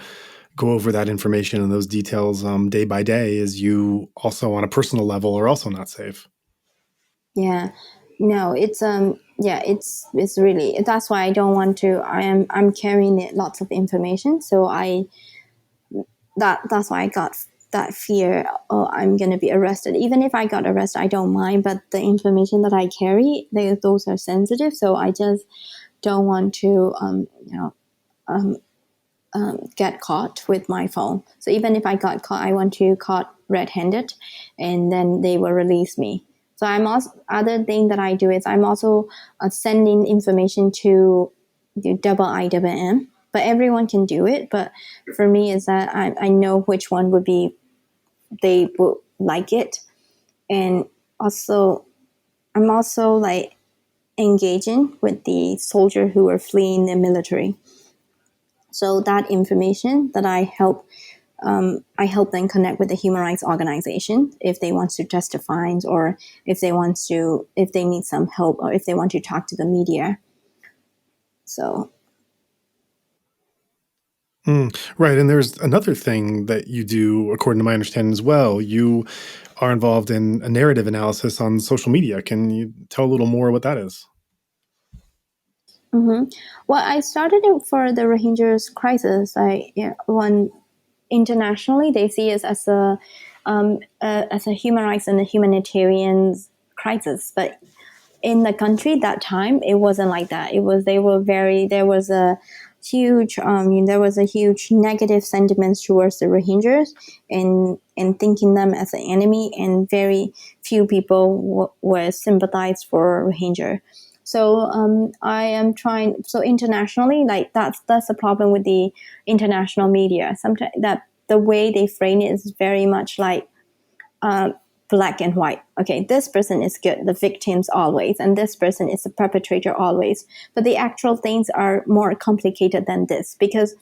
S1: go over that information and those details day by day, as you also on a personal level are also not safe.
S2: Yeah, no, it's really, that's why I don't want to. I'm carrying it, lots of information, so that's why I got that fear. Oh, I'm gonna be arrested. Even if I got arrested, I don't mind. But the information that I carry, those are sensitive. So I just don't want to, get caught with my phone. So even if I got caught, I want to caught red-handed, and then they will release me. So I'm also, other thing that I do is I'm also sending information to the double IWM. But everyone can do it. But for me, is that I know which one would be, they would like it. And also, I'm also like engaging with the soldier who are fleeing the military. So that information that I help them connect with the human rights organization if they want to testify, or if they need some help, or if they want to talk to the media. So
S1: Right. And there's another thing that you do, according to my understanding as well. You are involved in a narrative analysis on social media. Can you tell a little more what that is?
S2: well, I started it for the Rohingyas crisis. When internationally they see us as a human rights and a humanitarian crisis, but in the country that time it wasn't like that. It was, they were very, there was a huge negative sentiments towards the Rohingyas, and thinking them as an enemy, and very few people were sympathized for Rohingya. So I am trying. So internationally, like that's the problem with the international media. Sometimes that the way they frame it is very much like black and white. Okay, this person is good, the victims always, and this person is the perpetrator always. But the actual things are more complicated than this, because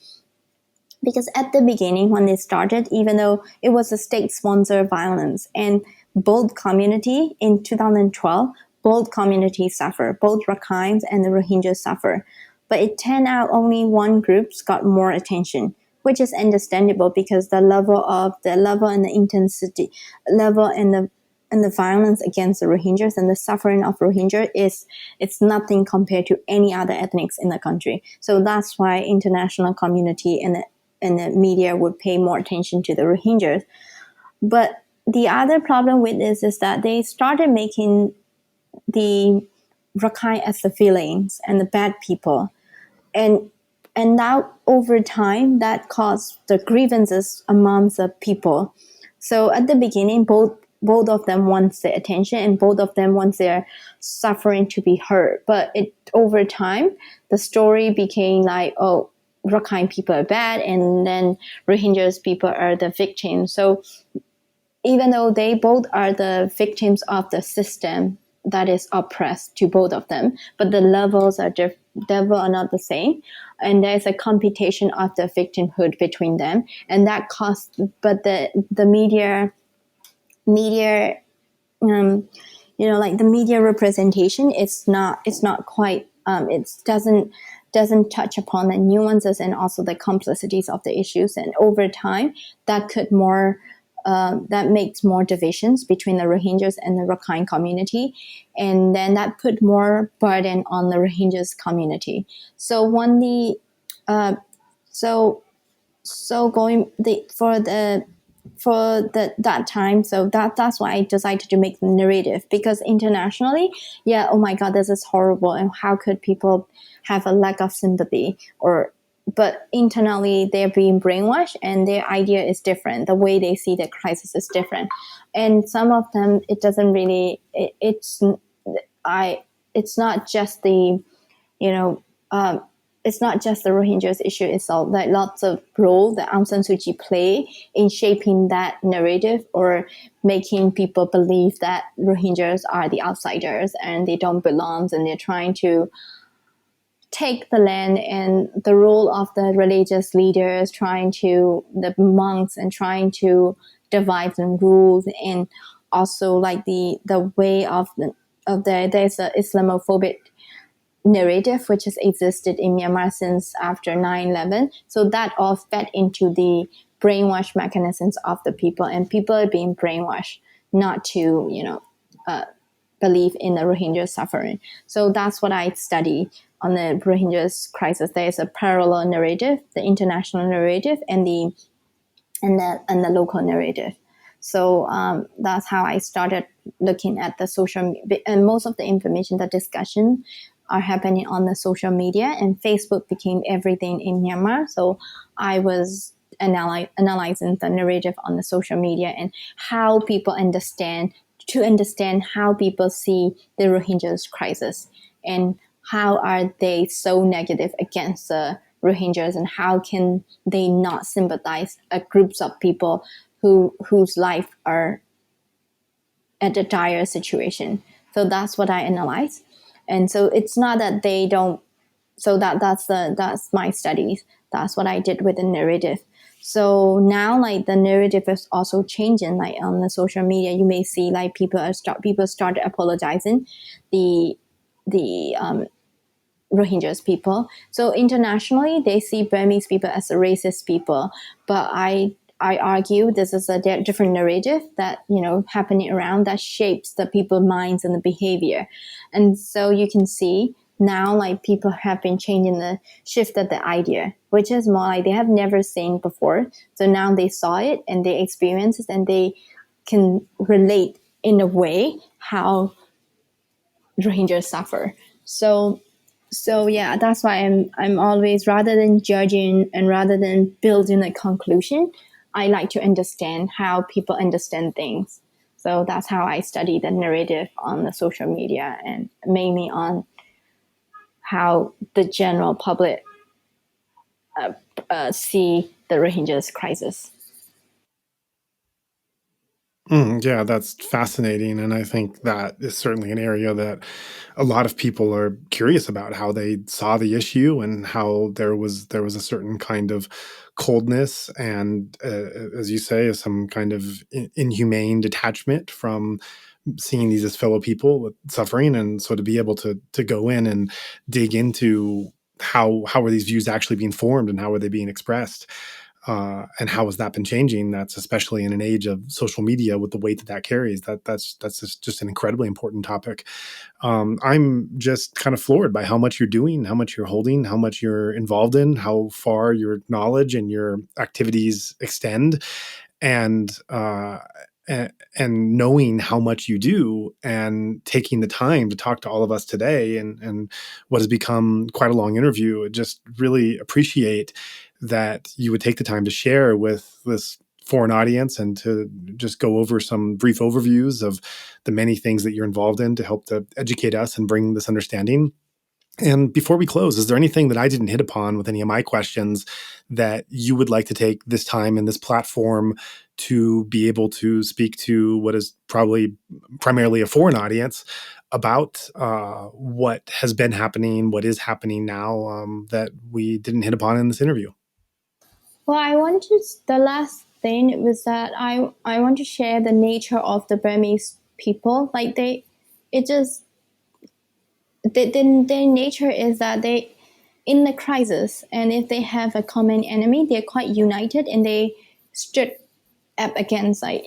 S2: at the beginning when it started, even though it was a state-sponsored violence, and both community in 2012, both communities suffer, both Rakhines and the Rohingyas suffer. But it turned out only one group's got more attention, which is understandable because the level and the intensity level and the violence against the Rohingyas and the suffering of Rohingya is, it's nothing compared to any other ethnics in the country. So that's why international community and the media would pay more attention to the Rohingyas. But the other problem with this is that they started making the Rakhine as the villains and the bad people, and now over time that caused the grievances amongst the people. So at the beginning, both of them wants the attention, and both of them wants their suffering to be heard. But over time, the story became like, oh, Rakhine people are bad, and then Rohingyas people are the victims. So even though they both are the victims of the system that is oppressed to both of them, but the levels are level are not the same, and there's a computation of the victimhood between them, and that costs. But the media, like the media representation, it's not quite. It doesn't touch upon the nuances and also the complexities of the issues, and over time that could more that makes more divisions between the Rohingyas and the Rakhine community, and then that put more burden on the Rohingyas community. So when the so going that time, so that's why I decided to make the narrative, because internationally, yeah, oh my god, this is horrible, and how could people have a lack of sympathy, but internally they're being brainwashed and their idea is different, the way they see the crisis is different, and some of them it doesn't really it's not just the you know it's not just the Rohingyas issue itself. Like lots of role that Aung San Suu Kyi play in shaping that narrative or making people believe that Rohingyas are the outsiders and they don't belong, and they're trying to take the land, and the role of the religious leaders, the monks, and trying to divide and rule, and also like the way there's an Islamophobic narrative which has existed in Myanmar since after 9/11. So that all fed into the brainwash mechanisms of the people, and people are being brainwashed not to, believe in the Rohingya suffering. So that's what I study on the Rohingya's crisis. There is a parallel narrative, the international narrative, and the local narrative. So that's how I started looking at the social, and most of the information, the discussion are happening on the social media, and Facebook became everything in Myanmar. So I was analyzing the narrative on the social media and how people understand how people see the Rohingyas crisis, and how are they so negative against the Rohingyas, and how can they not sympathize groups of people whose life are at a dire situation. So that's what I analyze. And so it's not that they don't. So that's my studies. That's what I did with the narrative. So now, like the narrative is also changing. Like on the social media, you may see like people start apologizing, the Rohingyas people. So internationally, they see Burmese people as a racist people, but I argue this is a different narrative that happening around that shapes the people's minds and the behavior, and so you can see now like people have been shifted the idea, which is more like they have never seen before. So now they saw it and they experience it, and they can relate in a way how Rohingyas suffer. So yeah, that's why I'm always, rather than judging and rather than building a conclusion, I like to understand how people understand things. So that's how I study the narrative on the social media, and mainly on how the general public see the Rohingyas crisis.
S1: Yeah, that's fascinating. And I think that is certainly an area that a lot of people are curious about, how they saw the issue and how there was a certain kind of coldness and, as you say, some kind of inhumane detachment from seeing these as fellow people with suffering. And so to be able to go in and dig into how are these views actually being formed and how are they being expressed, and how has that been changing? That's especially in an age of social media with the weight that carries. That's just an incredibly important topic. I'm just kind of floored by how much you're doing, how much you're holding, how much you're involved in, how far your knowledge and your activities extend, and and knowing how much you do and taking the time to talk to all of us today, and what has become quite a long interview. I just really appreciate that you would take the time to share with this foreign audience and to just go over some brief overviews of the many things that you're involved in to help to educate us and bring this understanding. And before we close, is there anything that I didn't hit upon with any of my questions that you would like to take this time and this platform to be able to speak to what is probably primarily a foreign audience about, what has been happening, what is happening now, that we didn't hit upon in this interview?
S2: Well, the last thing was that I want to share the nature of the Burmese people. Like it just, their nature is that they, in the crisis, and if they have a common enemy, they're quite united, and they stood up against like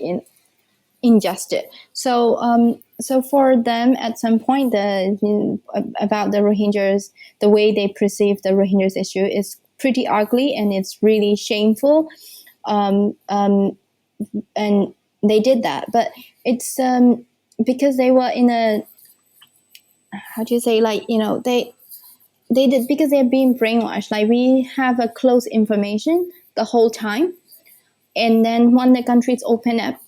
S2: injustice. So for them, at some point, about the Rohingyas, the way they perceive the Rohingyas issue is pretty ugly and it's really shameful. And they did that, but it's because they were in a, how do you say, like, they did, because they're being brainwashed. Like, we have a close information the whole time, and then when the countries open up,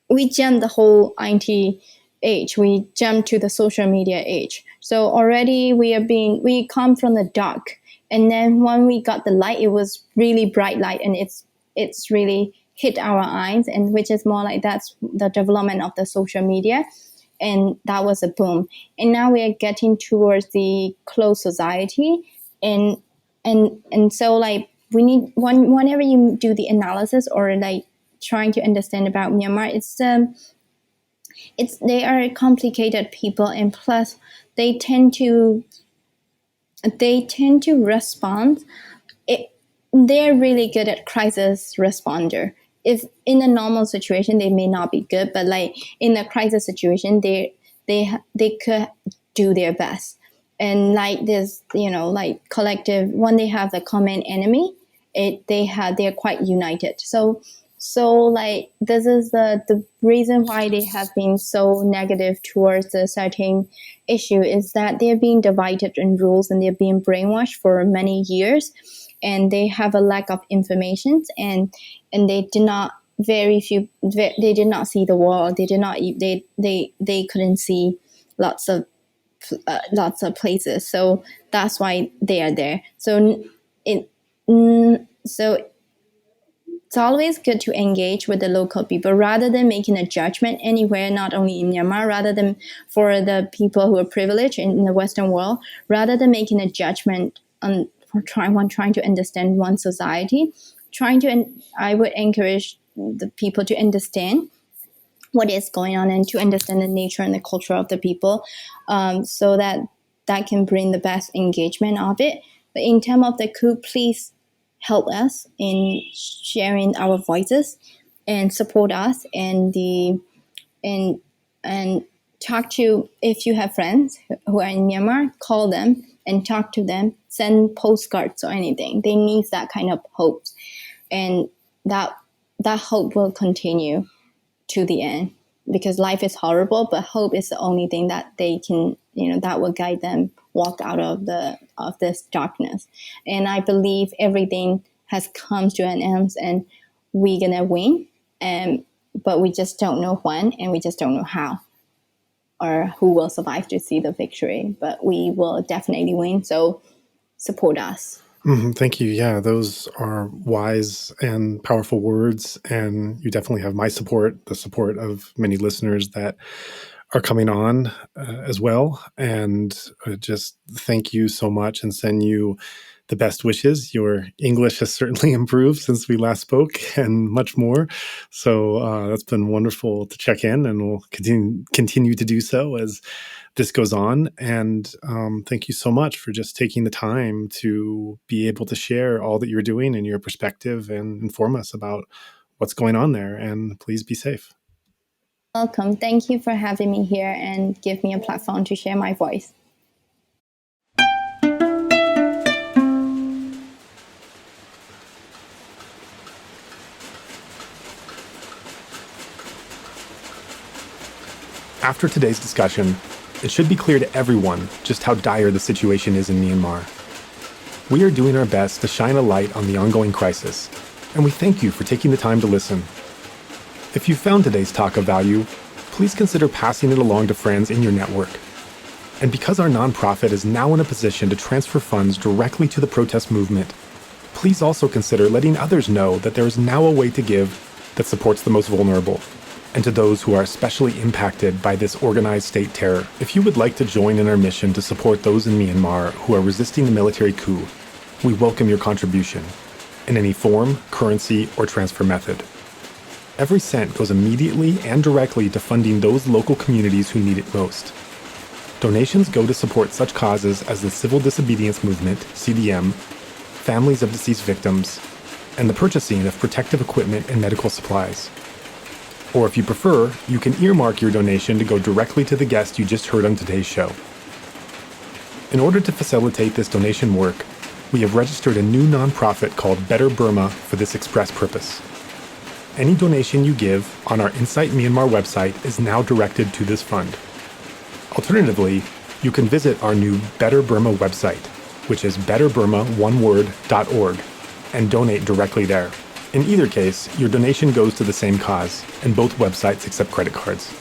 S2: we jump the whole IT age. We jump to the social media age. So already we come from the dark, and then when we got the light, it was really bright light, and it's really hit our eyes, and which is more like that's the development of the social media. And that was a boom. And now we are getting towards the closed society. And so like we need, whenever you do the analysis or like trying to understand about Myanmar, they are complicated people, and plus they tend to respond. They're really good at crisis responder. If in a normal situation they may not be good, but like in a crisis situation they could do their best. And like this, like collective, when they have the common enemy, they're quite united. So like this is the reason why they have been so negative towards a certain issue, is that they're being divided in rules and they're being brainwashed for many years. And they have a lack of information, and they did not they did not see the world. They couldn't see lots of places. So that's why they are there. So it's always good to engage with the local people rather than making a judgment anywhere, not only in Myanmar, rather than for the people who are privileged in the Western world, rather than making a judgment on trying to understand one society. I would encourage the people to understand what is going on and to understand the nature and the culture of the people, so that can bring the best engagement of it. But in terms of the coup, please help us in sharing our voices and support us, and talk to, if you have friends who are in Myanmar, call them and talk to them, send postcards or anything. They need that kind of hope, and that hope will continue to the end, because life is horrible, but hope is the only thing that they can, that will guide them walk out of this darkness. And I believe everything has come to an end, and we're gonna win, but we just don't know when, and we just don't know how, or who will survive to see the victory. But we will definitely win, so support us.
S1: Thank you. Yeah, those are wise and powerful words, and you definitely have my support, the support of many listeners that are coming on as well. And just thank you so much, and send you the best wishes. Your English has certainly improved since we last spoke, and much more. So that's been wonderful to check in, and we'll continue to do so as this goes on. And thank you so much for just taking the time to be able to share all that you're doing and your perspective, and inform us about what's going on there. And please be safe.
S2: Welcome. Thank you for having me here and give me a platform to share my voice.
S1: After today's discussion, it should be clear to everyone just how dire the situation is in Myanmar. We are doing our best to shine a light on the ongoing crisis, and we thank you for taking the time to listen. If you found today's talk of value, please consider passing it along to friends in your network. And because our nonprofit is now in a position to transfer funds directly to the protest movement, please also consider letting others know that there is now a way to give that supports the most vulnerable, and to those who are especially impacted by this organized state terror. If you would like to join in our mission to support those in Myanmar who are resisting the military coup, we welcome your contribution in any form, currency, or transfer method. Every cent goes immediately and directly to funding those local communities who need it most. Donations go to support such causes as the Civil Disobedience Movement, CDM, families of deceased victims, and the purchasing of protective equipment and medical supplies. Or if you prefer, you can earmark your donation to go directly to the guest you just heard on today's show. In order to facilitate this donation work, we have registered a new nonprofit called Better Burma for this express purpose. Any donation you give on our Insight Myanmar website is now directed to this fund. Alternatively, you can visit our new Better Burma website, which is betterburma.org, and donate directly there. In either case, your donation goes to the same cause, and both websites accept credit cards.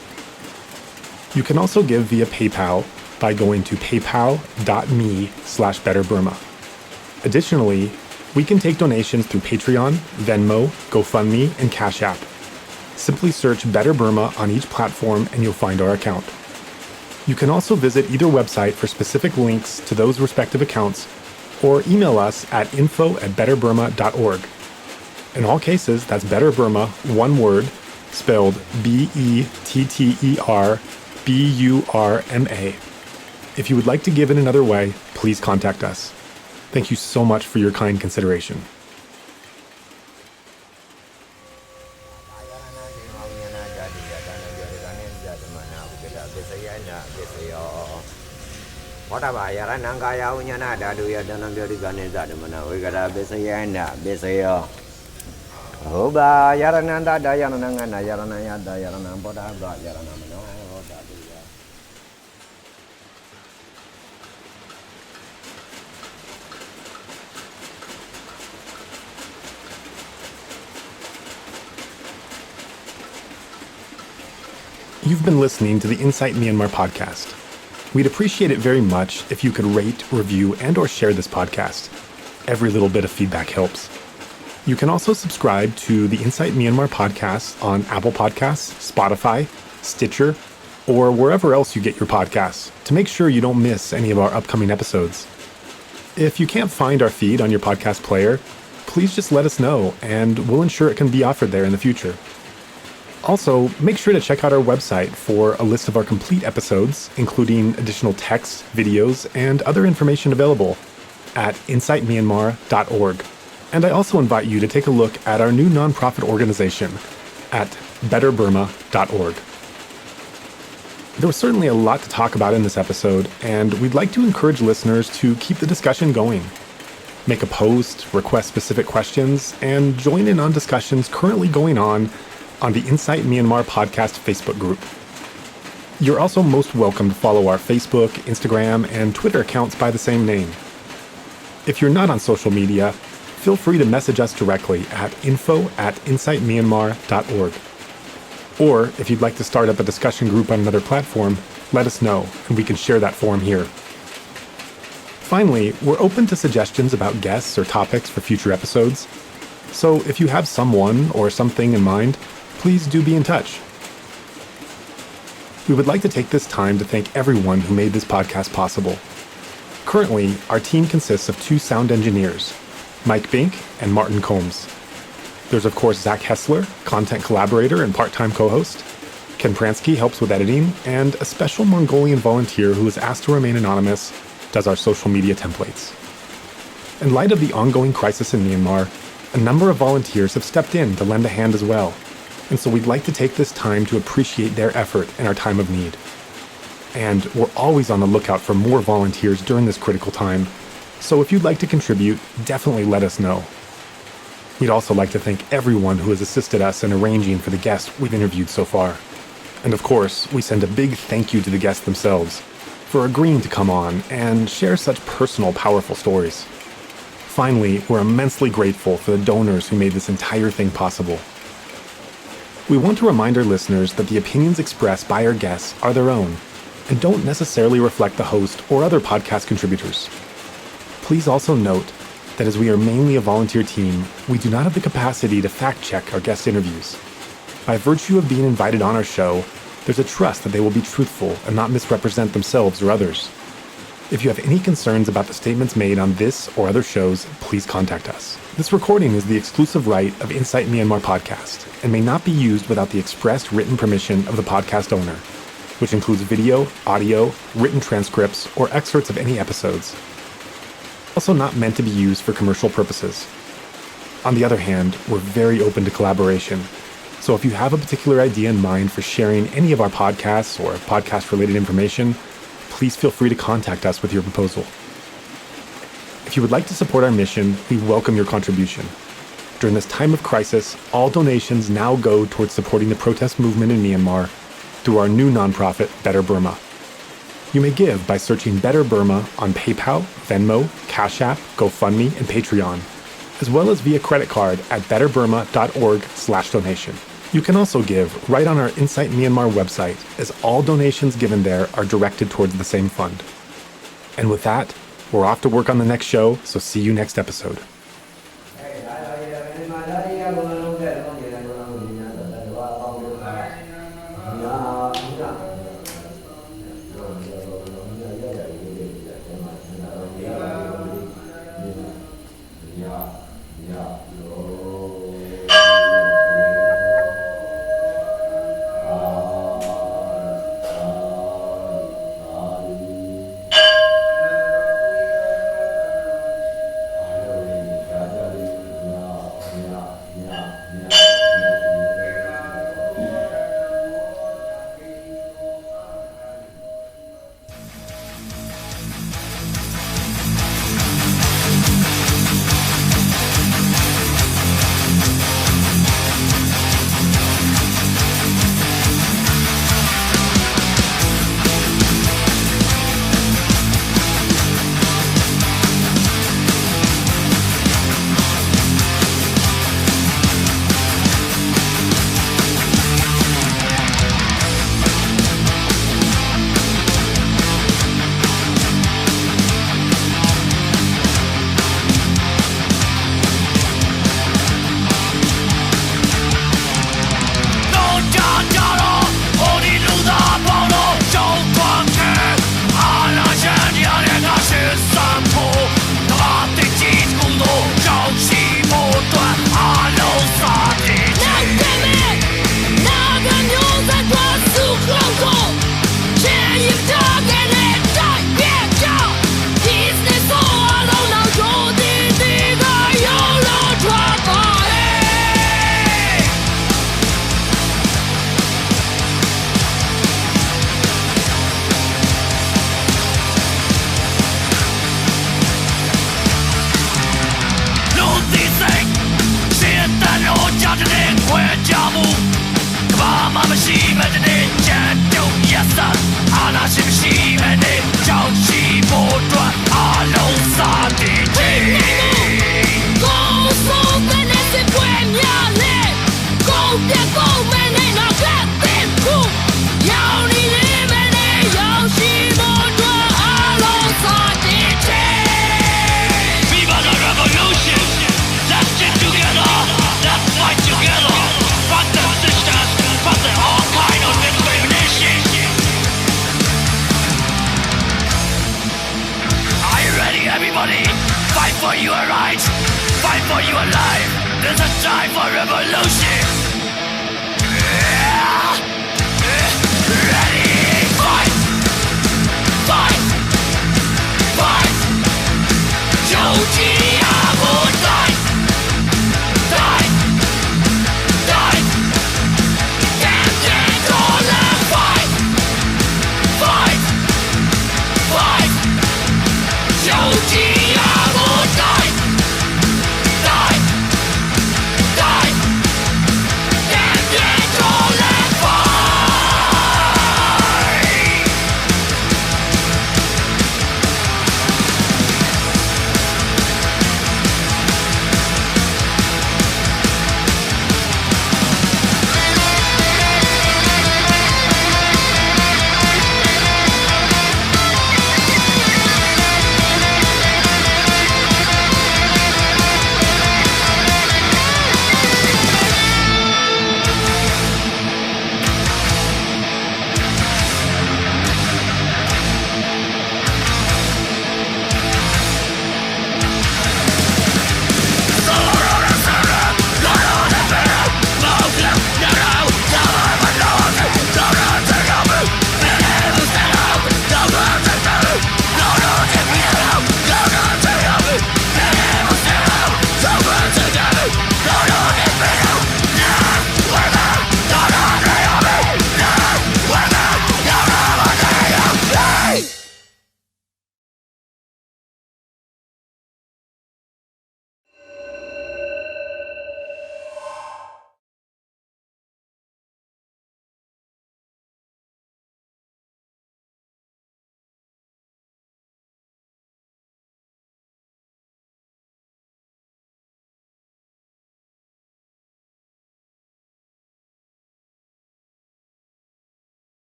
S1: You can also give via PayPal by going to paypal.me/betterburma. Additionally, we can take donations through Patreon, Venmo, GoFundMe, and Cash App. Simply search Better Burma on each platform and you'll find our account. You can also visit either website for specific links to those respective accounts or email us at info@betterburma.org. In all cases, that's Better Burma, one word, spelled BetterBurma. If you would like to give in another way, please contact us. Thank you so much for your kind consideration. You've been listening to the Insight Myanmar podcast. We'd appreciate it very much if you could rate, review, and/or share this podcast. Every little bit of feedback helps. You can also subscribe to the Insight Myanmar podcast on Apple Podcasts, Spotify, Stitcher, or wherever else you get your podcasts to make sure you don't miss any of our upcoming episodes. If you can't find our feed on your podcast player, please just let us know and we'll ensure it can be offered there in the future. Also, make sure to check out our website for a list of our complete episodes, including additional text, videos, and other information available at insightmyanmar.org. And I also invite you to take a look at our new nonprofit organization at betterburma.org. There was certainly a lot to talk about in this episode, and we'd like to encourage listeners to keep the discussion going. Make a post, request specific questions, and join in on discussions currently going on the Insight Myanmar podcast Facebook group. You're also most welcome to follow our Facebook, Instagram, and Twitter accounts by the same name. If you're not on social media, feel free to message us directly at info@insightmyanmar.org. Or if you'd like to start up a discussion group on another platform, let us know, and we can share that forum here. Finally, we're open to suggestions about guests or topics for future episodes. So if you have someone or something in mind, please do be in touch. We would like to take this time to thank everyone who made this podcast possible. Currently, our team consists of 2 sound engineers, Mike Bink and Martin Combs. There's of course Zach Hessler, content collaborator and part-time co-host. Ken Pransky helps with editing, and a special Mongolian volunteer who is asked to remain anonymous does our social media templates. In light of the ongoing crisis in Myanmar, a number of volunteers have stepped in to lend a hand as well, and so we'd like to take this time to appreciate their effort in our time of need. And we're always on the lookout for more volunteers during this critical time, so if you'd like to contribute, definitely let us know. We'd also like to thank everyone who has assisted us in arranging for the guests we've interviewed so far. And of course, we send a big thank you to the guests themselves for agreeing to come on and share such personal, powerful stories. Finally, we're immensely grateful for the donors who made this entire thing possible. We want to remind our listeners that the opinions expressed by our guests are their own and don't necessarily reflect the host or other podcast contributors. Please also note that as we are mainly a volunteer team, we do not have the capacity to fact-check our guest interviews. By virtue of being invited on our show, there's a trust that they will be truthful and not misrepresent themselves or others. If you have any concerns about the statements made on this or other shows, please contact us. This recording is the exclusive right of Insight Myanmar podcast and may not be used without the expressed written permission of the podcast owner, which includes video, audio, written transcripts, or excerpts of any episodes. Also not meant to be used for commercial purposes. On the other hand, we're very open to collaboration. So if you have a particular idea in mind for sharing any of our podcasts or podcast-related information, please feel free to contact us with your proposal. If you would like to support our mission, we welcome your contribution. During this time of crisis, all donations now go towards supporting the protest movement in Myanmar through our new nonprofit, Better Burma. You may give by searching Better Burma on PayPal, Venmo, Cash App, GoFundMe, and Patreon, as well as via credit card at betterburma.org/donation. You can also give right on our Insight Myanmar website, as all donations given there are directed towards the same fund. And with that, we're off to work on the next show, so see you next episode.
S3: Fight for your rights, fight for your life. There's a time for revolution.